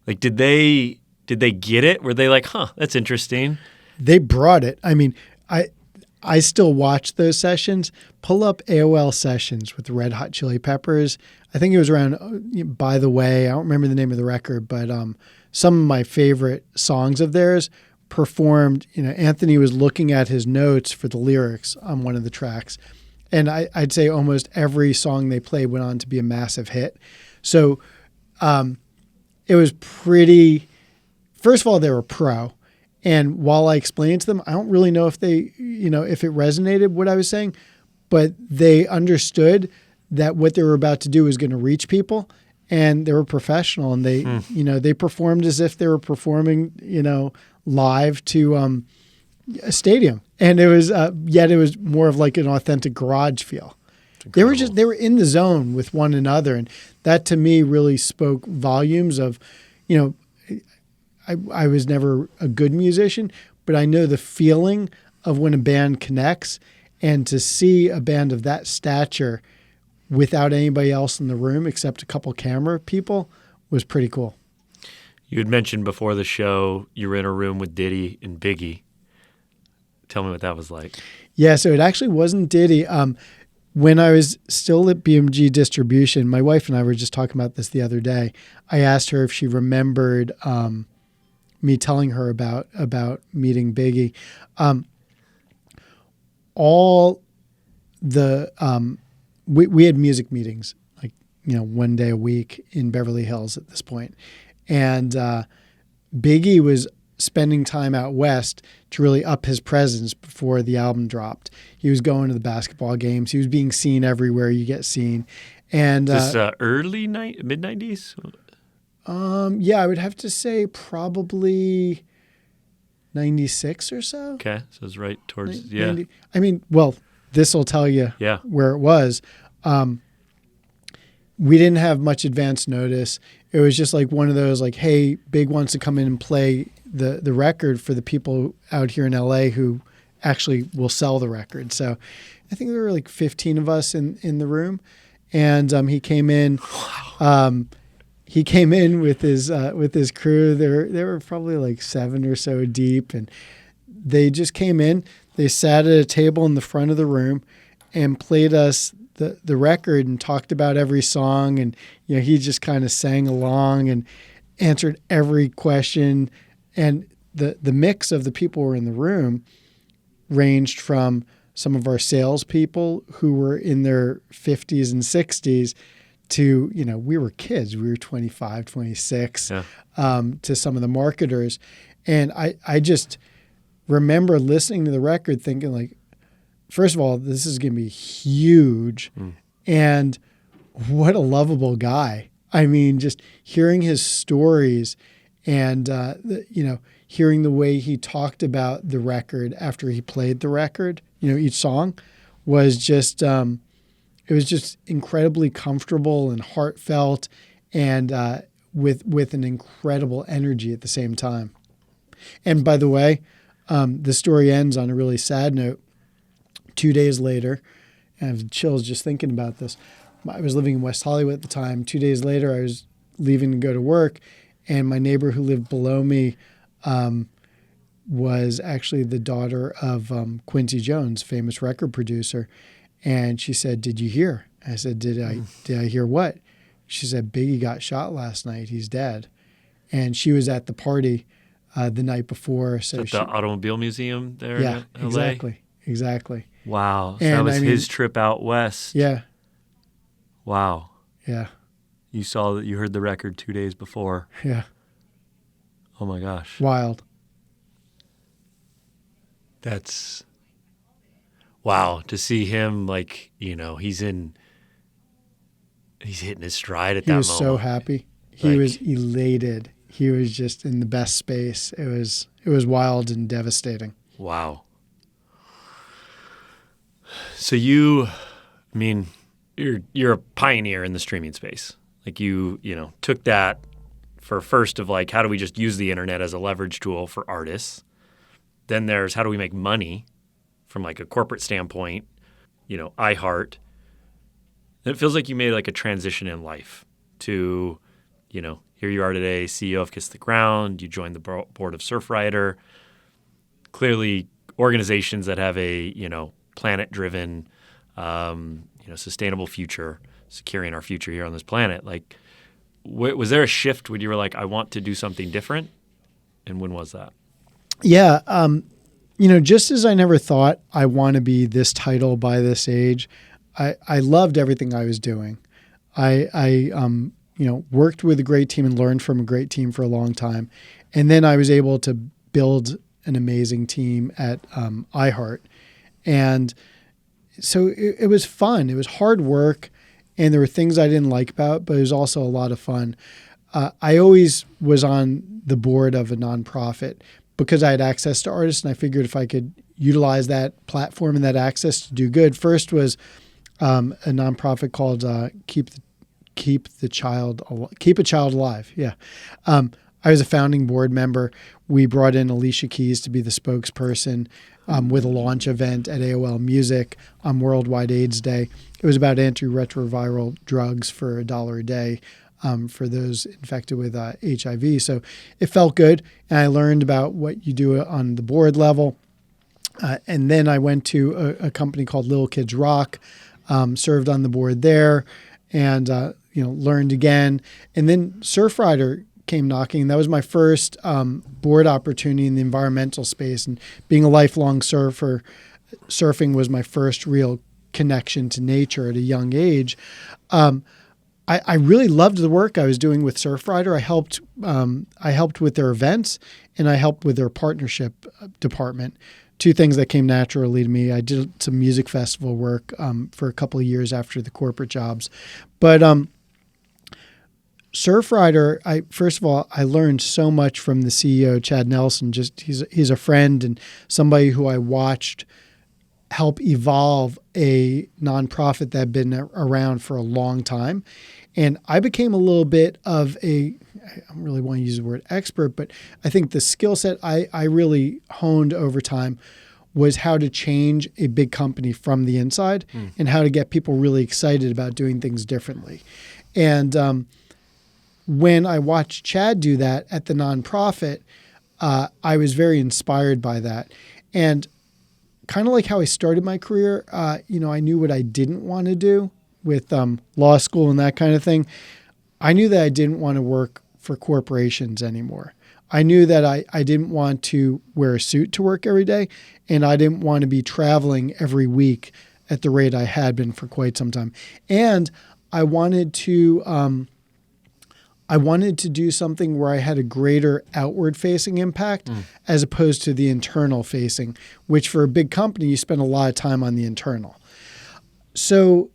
Like, did they get it? Were they like, that's interesting? They brought it. I mean, I still watch those sessions. Pull up AOL sessions with the Red Hot Chili Peppers. I think it was around By the Way. I don't remember the name of the record, but some of my favorite songs of theirs performed. Anthony was looking at his notes for the lyrics on one of the tracks. And I'd say almost every song they played went on to be a massive hit. So it was pretty, first of all, they were pro. And while I explained to them, I don't really know if they, if it resonated what I was saying, but they understood that what they were about to do was going to reach people, and they were professional, and they, they performed as if they were performing, live to a stadium. And it was, yet it was more of like an authentic garage feel. They were in the zone with one another. And that to me really spoke volumes of, I was never a good musician, but I know the feeling of when a band connects, and to see a band of that stature without anybody else in the room except a couple camera people was pretty cool. You had mentioned before the show you were in a room with Diddy and Biggie. Tell me what that was like. Yeah, so it actually wasn't Diddy. When I was still at BMG Distribution, my wife and I were just talking about this the other day. I asked her if she remembered me telling her about meeting Biggie. We had music meetings, like, one day a week in Beverly Hills at this point. And Biggie was spending time out west to really up his presence before the album dropped. He was going to the basketball games. He was being seen everywhere you get seen. And this mid-90s? Yeah, I would have to say probably 96 or so. Okay, so it's right towards, 90, I mean, well, this will tell you where it was. We didn't have much advance notice. It was just like one of those like, hey, Big wants to come in and play the record for the people out here in LA who actually will sell the record. So I think there were like 15 of us in the room. And he came in. He came in with his crew. There were probably like 7 or so deep, and they just came in. They sat at a table in the front of the room and played us the record and talked about every song, and he just kind of sang along, and answered every question. And the mix of the people who were in the room ranged from some of our salespeople who were in their 50s and 60s to, we were kids. We were 25, 26, to some of the marketers. And I just remember listening to the record thinking like, first of all, this is going to be huge. And what a lovable guy. I mean, just hearing his stories and, hearing the way he talked about the record after he played the record, each song was just, it was just incredibly comfortable and heartfelt and with an incredible energy at the same time. And by the way, the story ends on a really sad note. 2 days later, and I have chills just thinking about this. I was living in West Hollywood at the time. 2 days later, I was leaving to go to work, and my neighbor who lived below me was actually the daughter of Quincy Jones, famous record producer. And she said, "Did you hear?" I said, Did I hear what?" She said, "Biggie got shot last night. He's dead." And she was at the party the night before. So at the Automobile Museum there in LA? Exactly. Wow. So that was his trip out west. Yeah. Wow. Yeah. You heard the record 2 days before. Yeah. Oh my gosh. Wild. That's wow. To see him he's hitting his stride at that moment. He was so happy. He was elated. He was just in the best space. It was wild and devastating. Wow. So you're a pioneer in the streaming space. Like you took that for first of how do we just use the internet as a leverage tool for artists? Then there's how do we make money from a corporate standpoint, iHeart. And it feels like you made a transition in life to, here you are today, CEO of Kiss the Ground. You joined the board of Surfrider. Clearly organizations that have a, planet-driven, sustainable future, securing our future here on this planet. Was there a shift when you were I want to do something different? And when was that? Yeah. Just as I never thought I want to be this title by this age, I loved everything I was doing. I worked with a great team and learned from a great team for a long time. And then I was able to build an amazing team at iHeart. And so it was fun. It was hard work, and there were things I didn't like about it, but it was also a lot of fun. I always was on the board of a nonprofit because I had access to artists, and I figured if I could utilize that platform and that access to do good. First was a nonprofit called Keep a Child Alive. Yeah. I was a founding board member. We brought in Alicia Keys to be the spokesperson with a launch event at AOL Music on Worldwide AIDS Day. It was about antiretroviral drugs for $1 a day for those infected with HIV. So it felt good, and I learned about what you do on the board level. And then I went to a company called Little Kids Rock, served on the board there, and learned again. And then Surfrider came knocking. That was my first board opportunity in the environmental space. And being a lifelong surfer, surfing was my first real connection to nature at a young age. I really loved the work I was doing with Surfrider. I helped with their events, and I helped with their partnership department. Two things that came naturally to me. I did some music festival work for a couple of years after the corporate jobs. But Surfrider, first of all, I learned so much from the CEO, Chad Nelson. He's a friend and somebody who I watched help evolve a nonprofit that had been around for a long time. And I became a little bit of I don't really want to use the word expert, but I think the skill set I really honed over time was how to change a big company from the inside and how to get people really excited about doing things differently. And when I watched Chad do that at the nonprofit, I was very inspired by that. And kind of like how I started my career, I knew what I didn't want to do with law school and that kind of thing. I knew that I didn't want to work for corporations anymore. I knew that I didn't want to wear a suit to work every day, and I didn't want to be traveling every week at the rate I had been for quite some time. And I wanted to do something where I had a greater outward-facing impact as opposed to the internal-facing, which for a big company, you spend a lot of time on the internal. So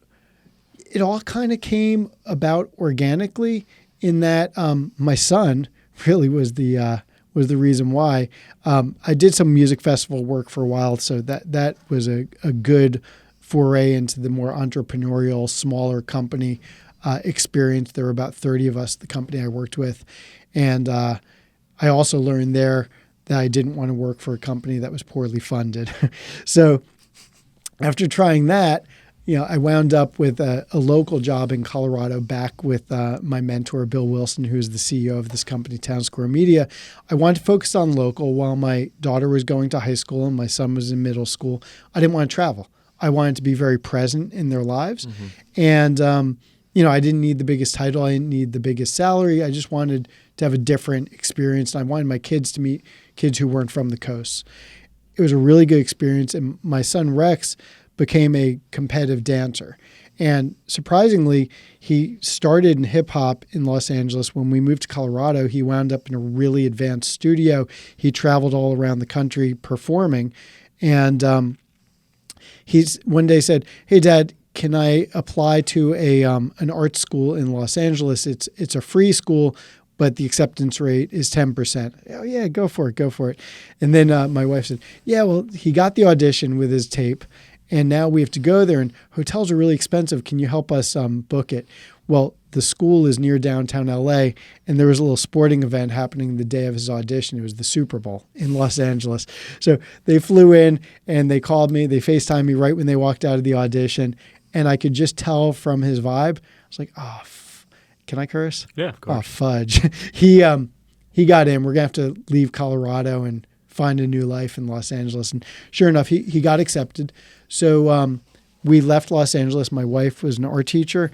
it all kind of came about organically in that my son really was the reason why. I did some music festival work for a while, so that was a good foray into the more entrepreneurial, smaller company experience. There were about 30 of us, the company I worked with. And I also learned there that I didn't want to work for a company that was poorly funded. So after trying that, I wound up with a local job in Colorado back with my mentor, Bill Wilson, who's the CEO of this company, Town Square Media. I wanted to focus on local while my daughter was going to high school and my son was in middle school. I didn't want to travel. I wanted to be very present in their lives. And I didn't need the biggest title. I didn't need the biggest salary. I just wanted to have a different experience. And I wanted my kids to meet kids who weren't from the coast. It was a really good experience. And my son, Rex, became a competitive dancer. And surprisingly, he started in hip hop in Los Angeles. When we moved to Colorado, he wound up in a really advanced studio. He traveled all around the country performing. And he's one day said, "Hey, Dad, can I apply to an art school in Los Angeles? It's a free school, but the acceptance rate is 10%. Oh yeah, go for it. And then my wife said, yeah, well, he got the audition with his tape, and now we have to go there, and hotels are really expensive. Can you help us book it? Well, the school is near downtown LA, and there was a little sporting event happening the day of his audition. It was the Super Bowl in Los Angeles. So they flew in, and they called me. They FaceTimed me right when they walked out of the audition. And I could just tell from his vibe. I was like, can I curse? Yeah, of course. Oh, fudge. He got in. We're going to have to leave Colorado and find a new life in Los Angeles. And sure enough, he got accepted. So we left Los Angeles. My wife was an art teacher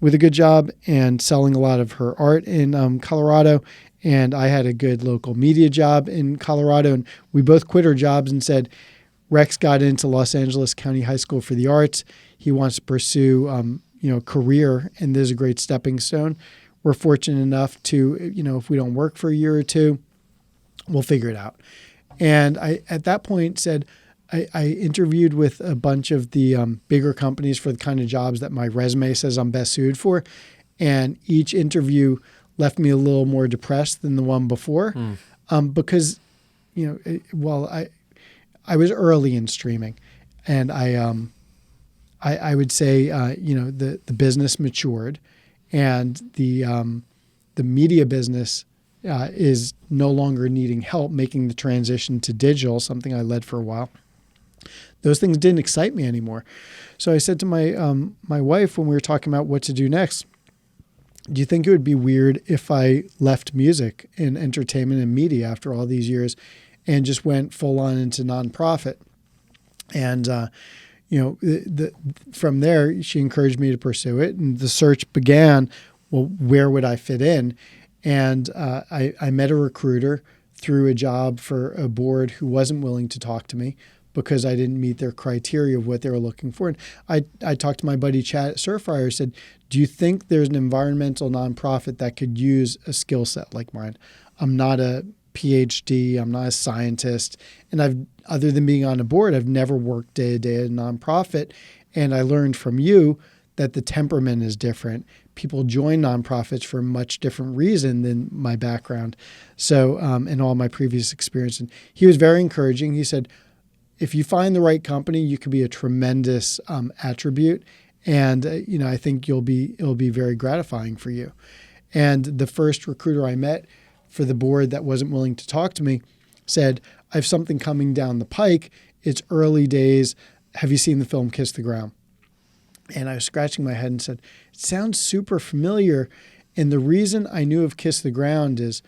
with a good job and selling a lot of her art in Colorado. And I had a good local media job in Colorado. And we both quit our jobs and said, Rex got into Los Angeles County High School for the Arts. He wants to pursue, career, and there's a great stepping stone. We're fortunate enough to, if we don't work for a year or two, we'll figure it out. And I, at that point, said I interviewed with a bunch of the bigger companies for the kind of jobs that my resume says I'm best suited for, and each interview left me a little more depressed than the one before, because, I was early in streaming, and I would say the business matured, and the media business is no longer needing help making the transition to digital, something I led for a while. Those things didn't excite me anymore. So I said to my wife when we were talking about what to do next, do you think it would be weird if I left music and entertainment and media after all these years and just went full on into nonprofit? And, from there, she encouraged me to pursue it. And the search began, well, where would I fit in? And I met a recruiter through a job for a board who wasn't willing to talk to me because I didn't meet their criteria of what they were looking for. And I talked to my buddy Chad at Surfire, said, do you think there's an environmental nonprofit that could use a skill set like mine? I'm not a PhD, I'm not a scientist, and other than being on a board, I've never worked day to day at a nonprofit. And I learned from you that the temperament is different. People join nonprofits for a much different reason than my background. So, and all my previous experience. And he was very encouraging. He said, if you find the right company, you could be a tremendous attribute. And, I think it'll be very gratifying for you. And the first recruiter I met for the board that wasn't willing to talk to me said, I have something coming down the pike. It's early days. Have you seen the film Kiss the Ground? And I was scratching my head and said, it sounds super familiar. And the reason I knew of Kiss the Ground is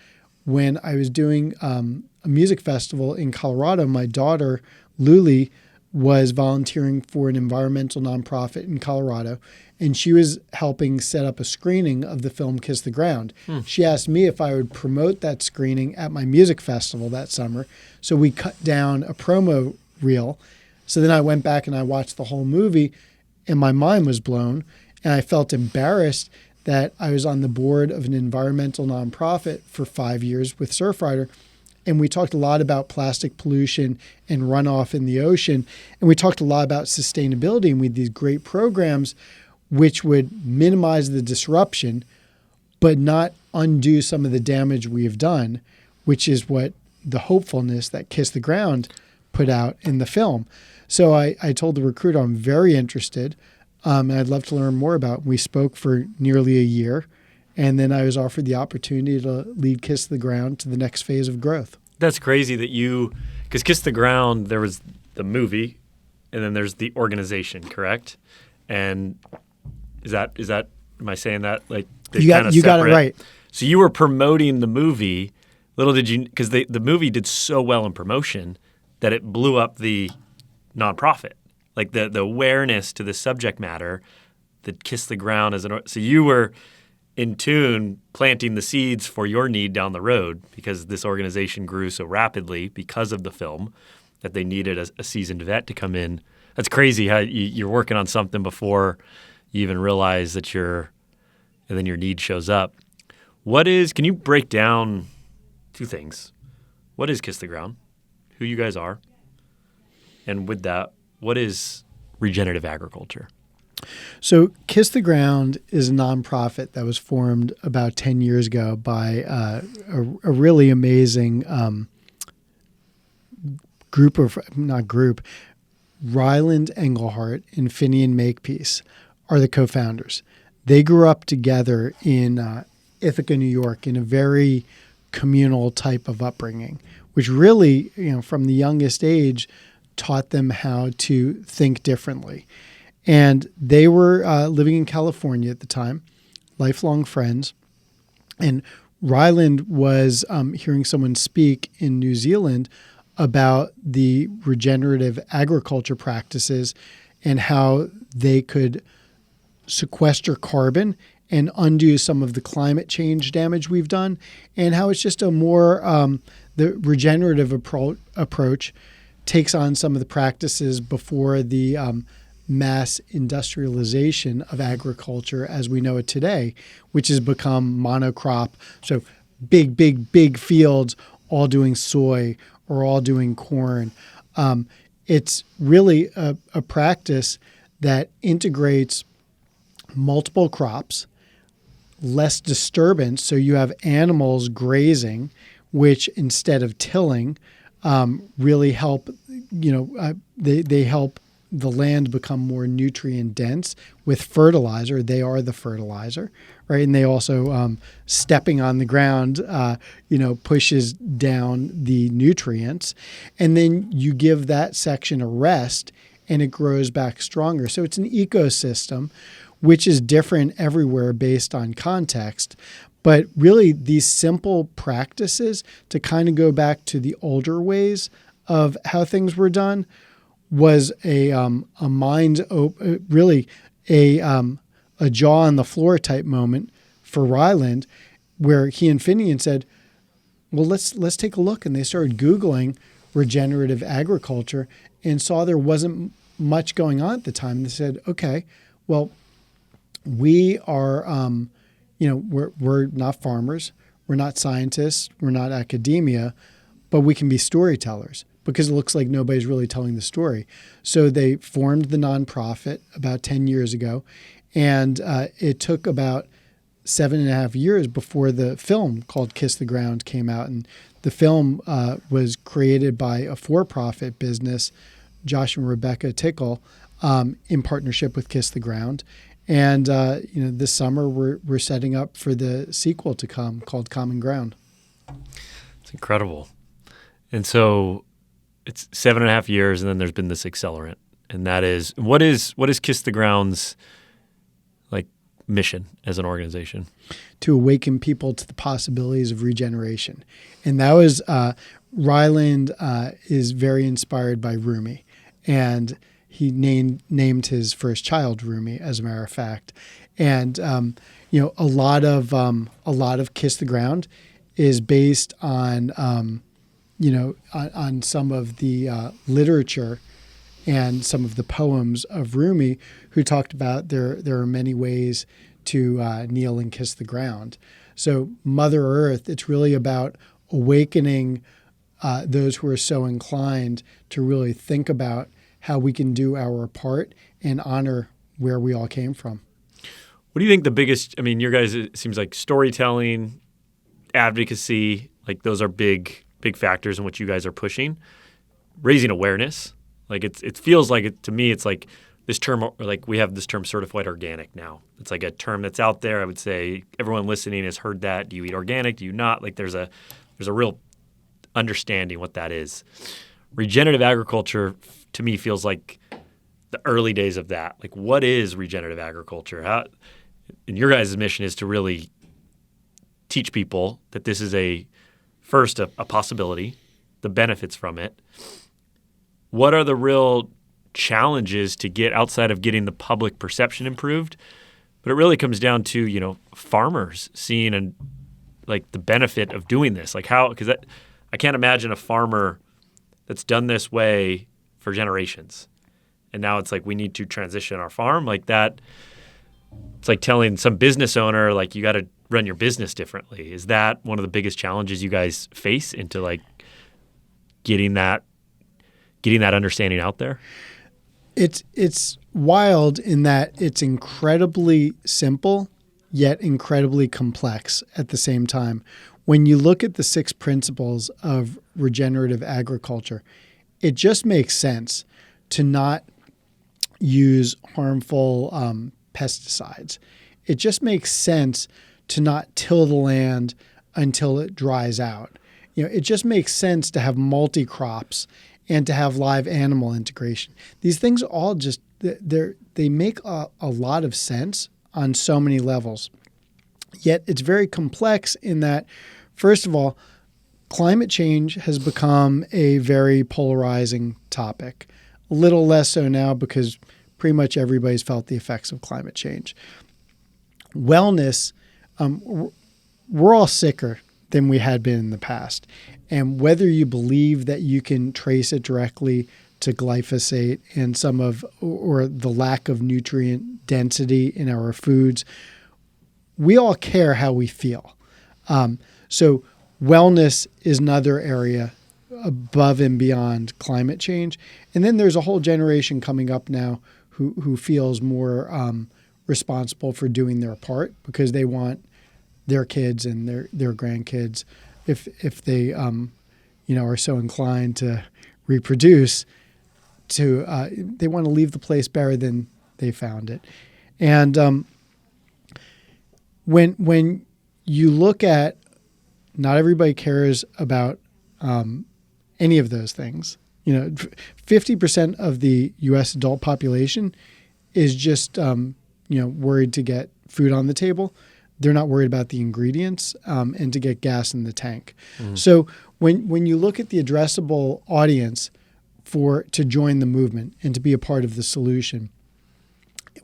when I was doing a music festival in Colorado, my daughter, Luli, was volunteering for an environmental nonprofit in Colorado, and she was helping set up a screening of the film Kiss the Ground. She asked me if I would promote that screening at my music festival that summer. So we cut down a promo reel. So then I went back and I watched the whole movie, and my mind was blown, and I felt embarrassed that I was on the board of an environmental nonprofit for 5 years with Surfrider. And we talked a lot about plastic pollution and runoff in the ocean. And we talked a lot about sustainability, and we had these great programs which would minimize the disruption, but not undo some of the damage we have done, which is what the hopefulness that Kiss the Ground put out in the film. So I told the recruiter I'm very interested, and I'd love to learn more about it. We spoke for nearly a year, and then I was offered the opportunity to lead Kiss the Ground to the next phase of growth. That's crazy that because Kiss the Ground, there was the movie, and then there's the organization, correct? And is that am I saying that like you got it right? So you were promoting the movie. Little did you, because the movie did so well in promotion that it blew up the nonprofit. Like the awareness to the subject matter that Kiss the Ground so you were in tune planting the seeds for your need down the road, because this organization grew so rapidly because of the film that they needed a seasoned vet to come in. That's crazy how you're working on something before you even realize that and then your need shows up. Can you break down two things? What is Kiss the Ground? Who you guys are? And with that, what is regenerative agriculture? So Kiss the Ground is a nonprofit that was formed about 10 years ago by a really amazing Ryland Engelhart and Finian Makepeace are the co-founders. They grew up together in Ithaca, New York, in a very communal type of upbringing, which really, from the youngest age, taught them how to think differently. And they were living in California at the time, lifelong friends. And Ryland was hearing someone speak in New Zealand about the regenerative agriculture practices and how they could sequester carbon and undo some of the climate change damage we've done, and how it's just a more the regenerative approach takes on some of the practices before the mass industrialization of agriculture as we know it today, which has become monocrop. So big fields all doing soy or all doing corn. It's really a practice that integrates multiple crops, less disturbance. So you have animals grazing, which instead of tilling, really help, they help the land become more nutrient dense with fertilizer. They are the fertilizer, right? And they also, stepping on the ground, pushes down the nutrients. And then you give that section a rest and it grows back stronger. So it's an ecosystem, which is different everywhere based on context. But really, these simple practices to kind of go back to the older ways of how things were done was a jaw on the floor type moment for Ryland, where he and Finian said, "Well, let's take a look." And they started Googling regenerative agriculture and saw there wasn't much going on at the time. And they said, "Okay, well, we are." We're not farmers, we're not scientists, we're not academia, but we can be storytellers because it looks like nobody's really telling the story. So they formed the nonprofit about 10 years ago, and it took about 7.5 years before the film called Kiss the Ground came out. And the film was created by a for-profit business, Josh and Rebecca Tickle, in partnership with Kiss the Ground. And this summer we're setting up for the sequel to come called Common Ground. It's incredible. And so it's 7.5 years, and then there's been this accelerant, and that is what is Kiss the Ground's mission as an organization? To awaken people to the possibilities of regeneration. And that was Ryland is very inspired by Rumi. and he named his first child Rumi, as a matter of fact. And a lot of Kiss the Ground is based on on some of the literature and some of the poems of Rumi, who talked about there are many ways to kneel and kiss the ground. So Mother Earth, it's really about awakening those who are so inclined to really think about how we can do our part and honor where we all came from. What do you think the biggest, your guys, it seems like storytelling, advocacy, like those are big factors in what you guys are pushing. Raising awareness. Like it feels like to me, it's like this term, like we have this term certified organic now. It's like a term that's out there. I would say everyone listening has heard that. Do you eat organic? Do you not? Like there's a real understanding what that is. Regenerative agriculture to me feels like the early days of that. Like what is regenerative agriculture? And your guys' mission is to really teach people that this is a possibility, the benefits from it. What are the real challenges to get outside of getting the public perception improved? But it really comes down to, farmers seeing and like the benefit of doing this. Like because I can't imagine a farmer that's done this way for generations. And now it's like we need to transition our farm like that. It's like telling some business owner, like, you got to run your business differently. Is that one of the biggest challenges you guys face into like getting that understanding out there? It's wild in that it's incredibly simple, yet incredibly complex at the same time. When you look at the 6 principles of regenerative agriculture, it just makes sense to not use harmful pesticides. It just makes sense to not till the land until it dries out. It just makes sense to have multi-crops and to have live animal integration. These things all just, they make a lot of sense on so many levels. Yet it's very complex in that, first of all, climate change has become a very polarizing topic. A little less so now because pretty much everybody's felt the effects of climate change. Wellness, we're all sicker than we had been in the past. And whether you believe that you can trace it directly to glyphosate and or the lack of nutrient density in our foods, we all care how we feel. So wellness is another area above and beyond climate change. And then there's a whole generation coming up now who feels more responsible for doing their part because they want their kids and their grandkids, if they are so inclined to reproduce, they want to leave the place better than they found it. And when you look at, not everybody cares about any of those things. 50% of the U.S. adult population is just worried to get food on the table. They're not worried about the ingredients and to get gas in the tank. Mm. So when you look at the addressable audience to join the movement and to be a part of the solution,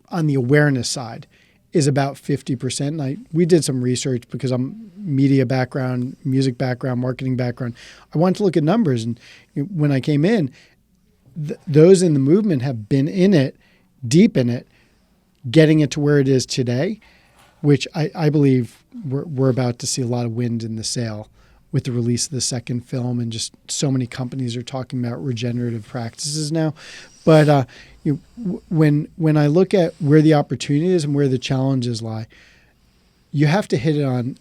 on the awareness side is about 50%. We did some research because I'm media background, music background, marketing background. I wanted to look at numbers. And when I came in, those in the movement have been in it, deep in it, getting it to where it is today, which I believe we're about to see a lot of wind in the sail with the release of the second film, and just so many companies are talking about regenerative practices now. But when I look at where the opportunity is and where the challenges lie, you have to hit it on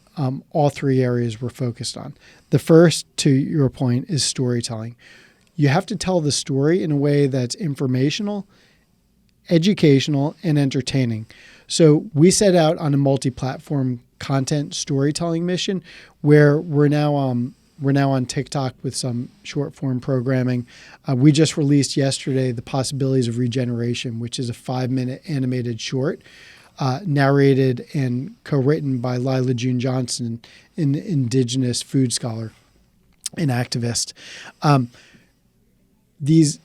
all 3 areas we're focused on. The first, to your point, is storytelling. You have to tell the story in a way that's informational, educational, and entertaining. So we set out on a multi-platform content storytelling mission where we're now on TikTok with some short form programming. We just released yesterday The Possibilities of Regeneration, which is a 5-minute animated short narrated and co-written by Lila June Johnson, an indigenous food scholar and activist. These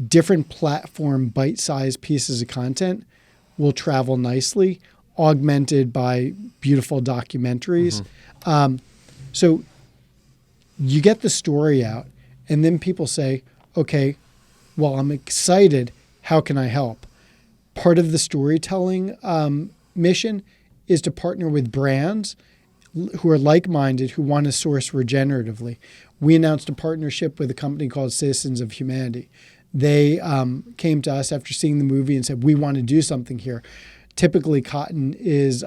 different platform bite-sized pieces of content will travel nicely, augmented by beautiful documentaries. So you get the story out, and then people say, okay, well, I'm excited. How can I help? Part of the storytelling mission is to partner with brands who are like-minded, who want to source regeneratively. We announced a partnership with a company called Citizens of Humanity. They came to us after seeing the movie and said, we want to do something here. Typically, cotton is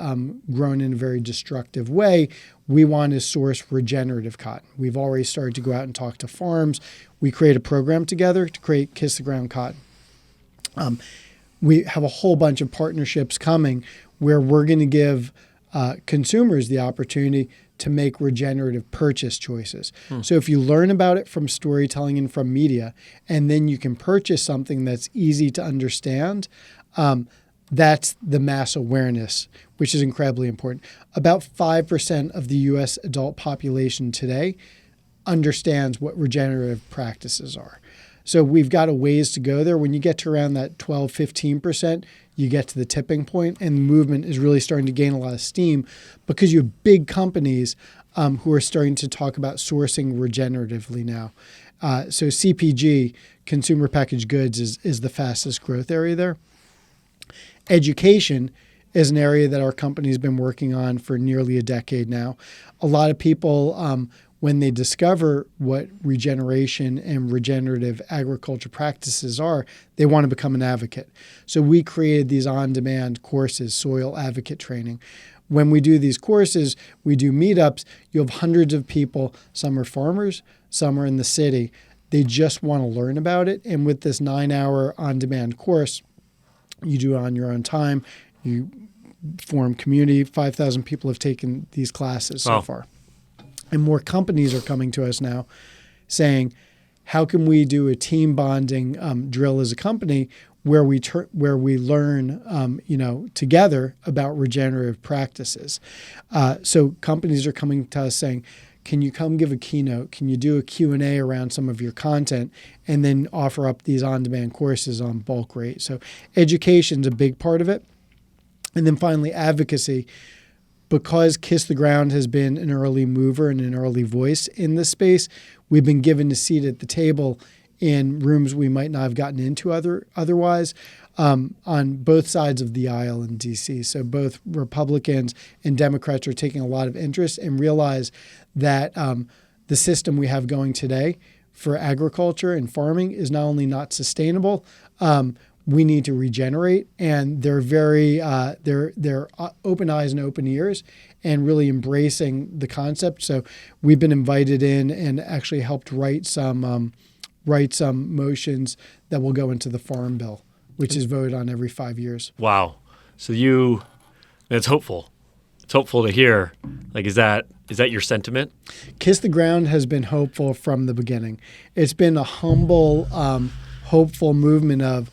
grown in a very destructive way. We want to source regenerative cotton. We've already started to go out and talk to farms. We create a program together to create Kiss the Ground Cotton. We have a whole bunch of partnerships coming where we're going to give consumers the opportunity to make regenerative purchase choices. So if you learn about it from storytelling and from media, and then you can purchase something that's easy to understand, that's the mass awareness, which is incredibly important. About 5% of the U.S. adult population today understands what regenerative practices are. So we've got a ways to go there. When you get to around that 12, 15%, you get to the tipping point, and the movement is really starting to gain a lot of steam because you have big companies who are starting to talk about sourcing regeneratively now. So CPG, consumer packaged goods, is the fastest growth area there. Education is an area that our company's been working on for nearly a decade now. A lot of people, when they discover what regeneration and regenerative agriculture practices are, they want to become an advocate. So we created these on-demand courses, soil advocate training. When we do these courses, we do meetups. You have hundreds of people. Some are farmers, some are in the city. They just want to learn about it. And with this 9-hour on-demand course, you do it on your own time. You form community. 5,000 people have taken these classes so far. And more companies are coming to us now saying, how can we do a team bonding drill as a company where we learn together about regenerative practices? So companies are coming to us saying, can you come give a keynote? Can you do a Q&A around some of your content and then offer up these on-demand courses on bulk rate? So education's a big part of it. And then finally, advocacy. Because Kiss the Ground has been an early mover and an early voice in this space, we've been given a seat at the table in rooms we might not have gotten into otherwise on both sides of the aisle in D.C. So both Republicans and Democrats are taking a lot of interest and realize that the system we have going today for agriculture and farming is not only not sustainable, we need to regenerate, and they're very they're open eyes and open ears and really embracing the concept. So we've been invited in and actually helped write some motions that will go into the Farm Bill, which is voted on every 5 years. Wow. So it's hopeful. It's hopeful to hear. Like, is that your sentiment? Kiss the Ground has been hopeful from the beginning. It's been a humble, hopeful movement of,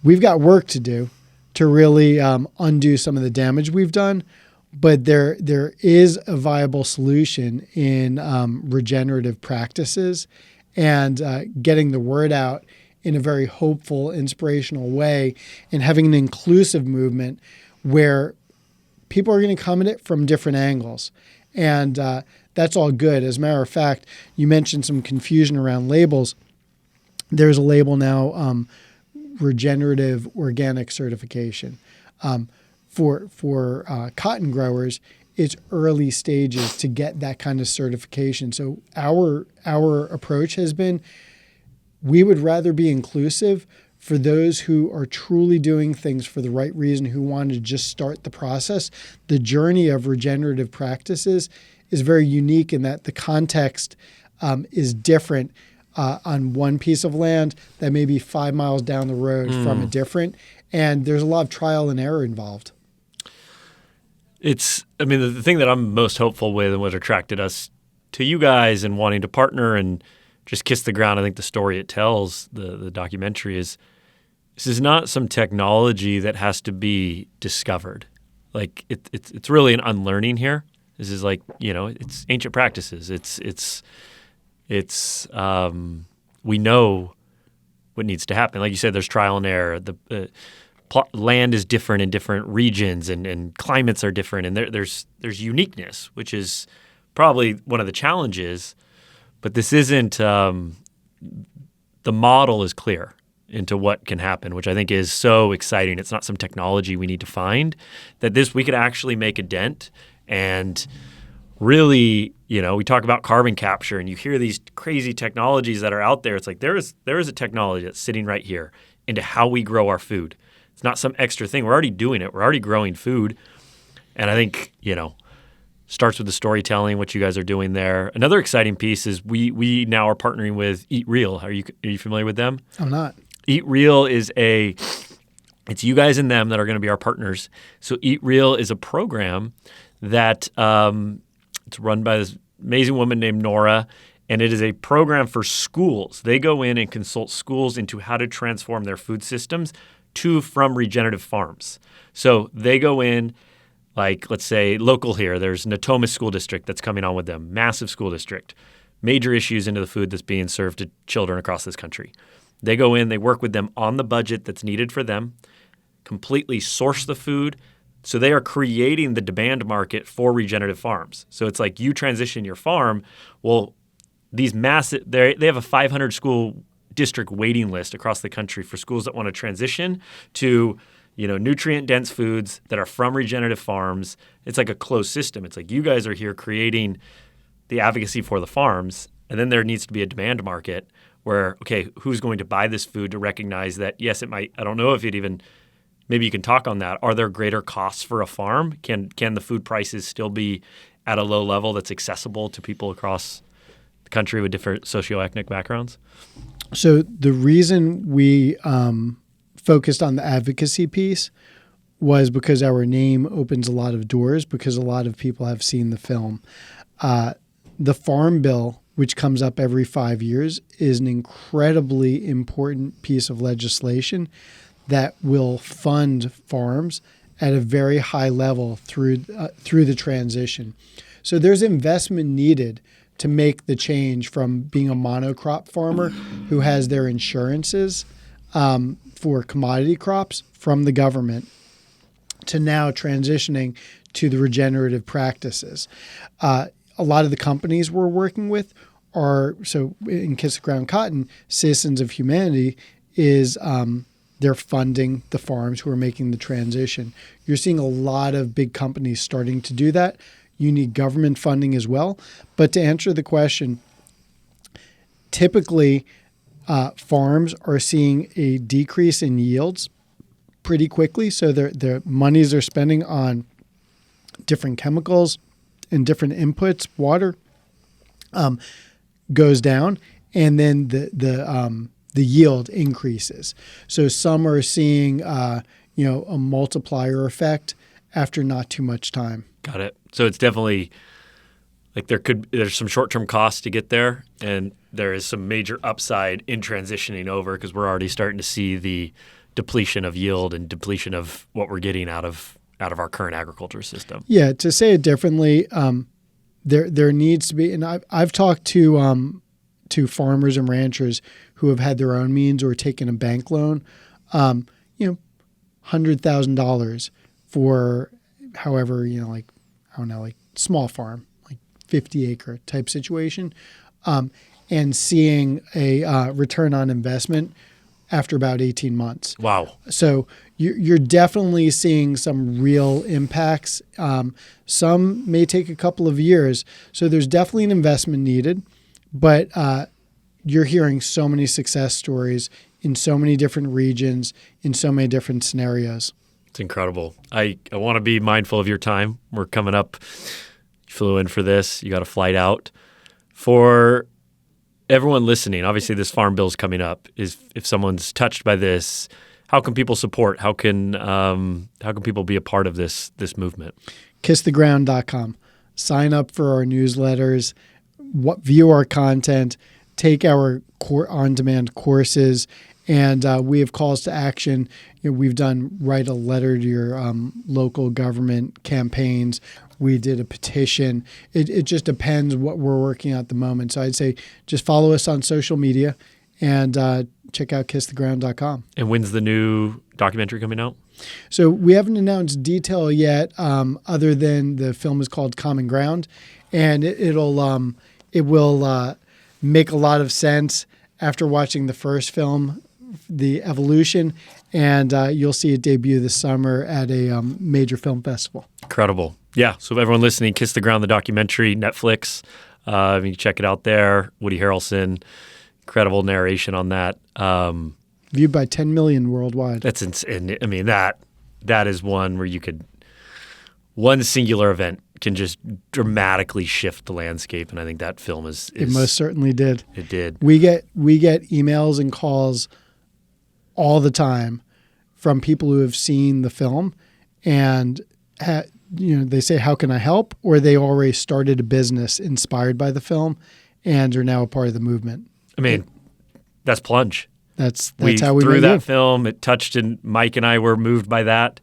we've got work to do to really undo some of the damage we've done, but there is a viable solution in regenerative practices and getting the word out in a very hopeful, inspirational way, and having an inclusive movement where people are going to come at it from different angles. And that's all good. As a matter of fact, you mentioned some confusion around labels. There's a label now, regenerative organic certification. For cotton growers, it's early stages to get that kind of certification. So our approach has been, we would rather be inclusive for those who are truly doing things for the right reason, who want to just start the process. The journey of regenerative practices is very unique in that the context is different on one piece of land that may be 5 miles down the road from a different, and there's a lot of trial and error involved. The thing that I'm most hopeful with and what attracted us to you guys and wanting to partner and just kiss the ground, I think the story it tells, the documentary, is this is not some technology that has to be discovered. Like it's really an unlearning here. This is like, it's ancient practices. It's we know what needs to happen. Like you said, there's trial and error. The land is different in different regions, and climates are different, and there's uniqueness, which is probably one of the challenges. But this isn't the model is clear into what can happen, which I think is so exciting. It's not some technology we need to find, that we could actually make a dent. And really, we talk about carbon capture, and you hear these crazy technologies that are out there. It's like there is a technology that's sitting right here into how we grow our food. It's not some extra thing. We're already doing it. We're already growing food. And I think, starts with the storytelling, what you guys are doing there. Another exciting piece is we now are partnering with Eat Real. Are you familiar with them? I'm not. Eat Real is it's you guys and them that are going to be our partners. So Eat Real is a program that it's run by this amazing woman named Nora, and it is a program for schools. They go in and consult schools into how to transform their food systems from regenerative farms. So they go in, like, let's say local here, there's Natomas School District that's coming on with them, massive school district, major issues into the food that's being served to children across this country. They go in, they work with them on the budget that's needed for them, completely source the food. So they are creating the demand market for regenerative farms. So it's like you transition your farm. Well, these massive, they have a 500 school district waiting list across the country for schools that want to transition to, nutrient-dense foods that are from regenerative farms. It's like a closed system. It's like you guys are here creating the advocacy for the farms, and then there needs to be a demand market where, okay, who's going to buy this food to recognize that, yes, it might, I don't know if it even, maybe you can talk on that. Are there greater costs for a farm? Can the food prices still be at a low level that's accessible to people across the country with different socioethnic backgrounds? So the reason we focused on the advocacy piece was because our name opens a lot of doors, because a lot of people have seen the film. The Farm Bill, which comes up every 5 years, is an incredibly important piece of legislation that will fund farms at a very high level through the transition. So there's investment needed to make the change from being a monocrop farmer who has their insurances for commodity crops from the government to now transitioning to the regenerative practices. A lot of the companies we're working with are, so in Kiss the Ground Cotton, Citizens of Humanity is they're funding the farms who are making the transition. You're seeing a lot of big companies starting to do that. You need government funding as well. But to answer the question, typically farms are seeing a decrease in yields pretty quickly. So their monies they're spending on different chemicals and different inputs, water, goes down, and then the yield increases. So some are seeing a multiplier effect after not too much time. Got it. So it's definitely like there's some short-term costs to get there, and there is some major upside in transitioning over, because we're already starting to see the depletion of yield and depletion of what we're getting out of our current agriculture system. Yeah, to say it differently, there needs to be, and I've talked to farmers and ranchers who have had their own means or taken a bank loan, $100,000 for however, small farm, like 50-acre type situation, and seeing a return on investment after about 18 months. Wow. So you're definitely seeing some real impacts. Some may take a couple of years. So there's definitely an investment needed, but you're hearing so many success stories in so many different regions, in so many different scenarios. It's incredible. I want to be mindful of your time. We're coming up. You flew in for this. You got a flight out. For everyone listening, obviously this farm bill is coming up. If someone's touched by this, how can people support? How can people be a part of this movement? kisstheground.com. Sign up for our newsletters, view our content, take our on-demand courses, and we have calls to action. We've done write a letter to your local government campaigns. We did a petition. It just depends what we're working on at the moment. So I'd say just follow us on social media and check out kisstheground.com. And when's the new documentary coming out? So we haven't announced detail yet, other than the film is called Common Ground, and it will make a lot of sense after watching the first film, the evolution, and you'll see it debut this summer at a major film festival. Incredible. Yeah. So everyone listening, Kiss the Ground, the documentary, Netflix. You can check it out there. Woody Harrelson, incredible narration on that. Viewed by 10 million worldwide. That's insane. I mean, that is one where one singular event can just dramatically shift the landscape, and I think that film is It most certainly did. It did. We get emails and calls all the time from people who have seen the film, and they say, "How can I help?" Or they already started a business inspired by the film and are now a part of the movement. I mean, that's Plunge. That's how we through met that you. film. It touched, and Mike and I were moved by that,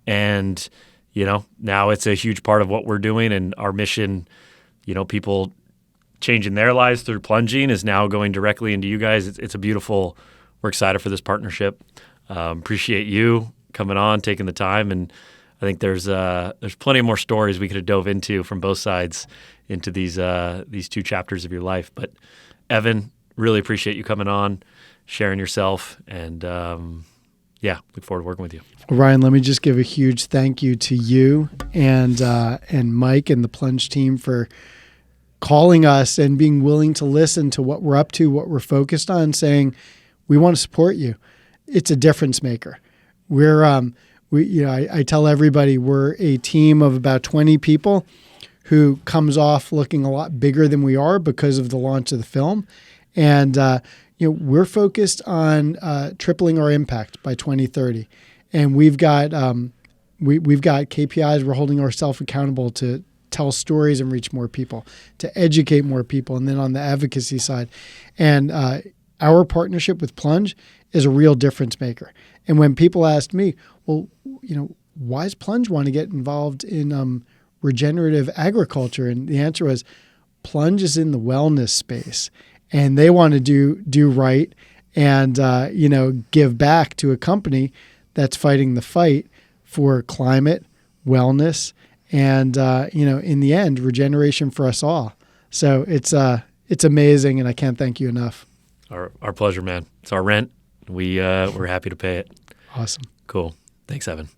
and now it's a huge part of what we're doing, and our mission. People changing their lives through plunging is now going directly into you guys. It's a beautiful. We're excited for this partnership. Appreciate you coming on, taking the time, and I think there's plenty more stories we could have dove into from both sides into these two chapters of your life. But Evan, really appreciate you coming on, sharing yourself, and look forward to working with you. Well, Ryan, let me just give a huge thank you to you and Mike and the Plunge team for calling us and being willing to listen to what we're up to, what we're focused on, saying we want to support you. It's a difference maker. I tell everybody we're a team of about 20 people who comes off looking a lot bigger than we are because of the launch of the film. And, we're focused on tripling our impact by 2030. And we've got KPIs. We're holding ourselves accountable to tell stories and reach more people, to educate more people. And then on the advocacy side, and our partnership with Plunge is a real difference maker. And when people ask me, well, why does Plunge want to get involved in regenerative agriculture? And the answer was, Plunge is in the wellness space, and they want to do right and give back to a company that's fighting the fight for climate, wellness, and in the end, regeneration for us all. So it's amazing, and I can't thank you enough. Our pleasure, man. It's our rent. We're happy to pay it. Awesome. Cool. Thanks, Evan.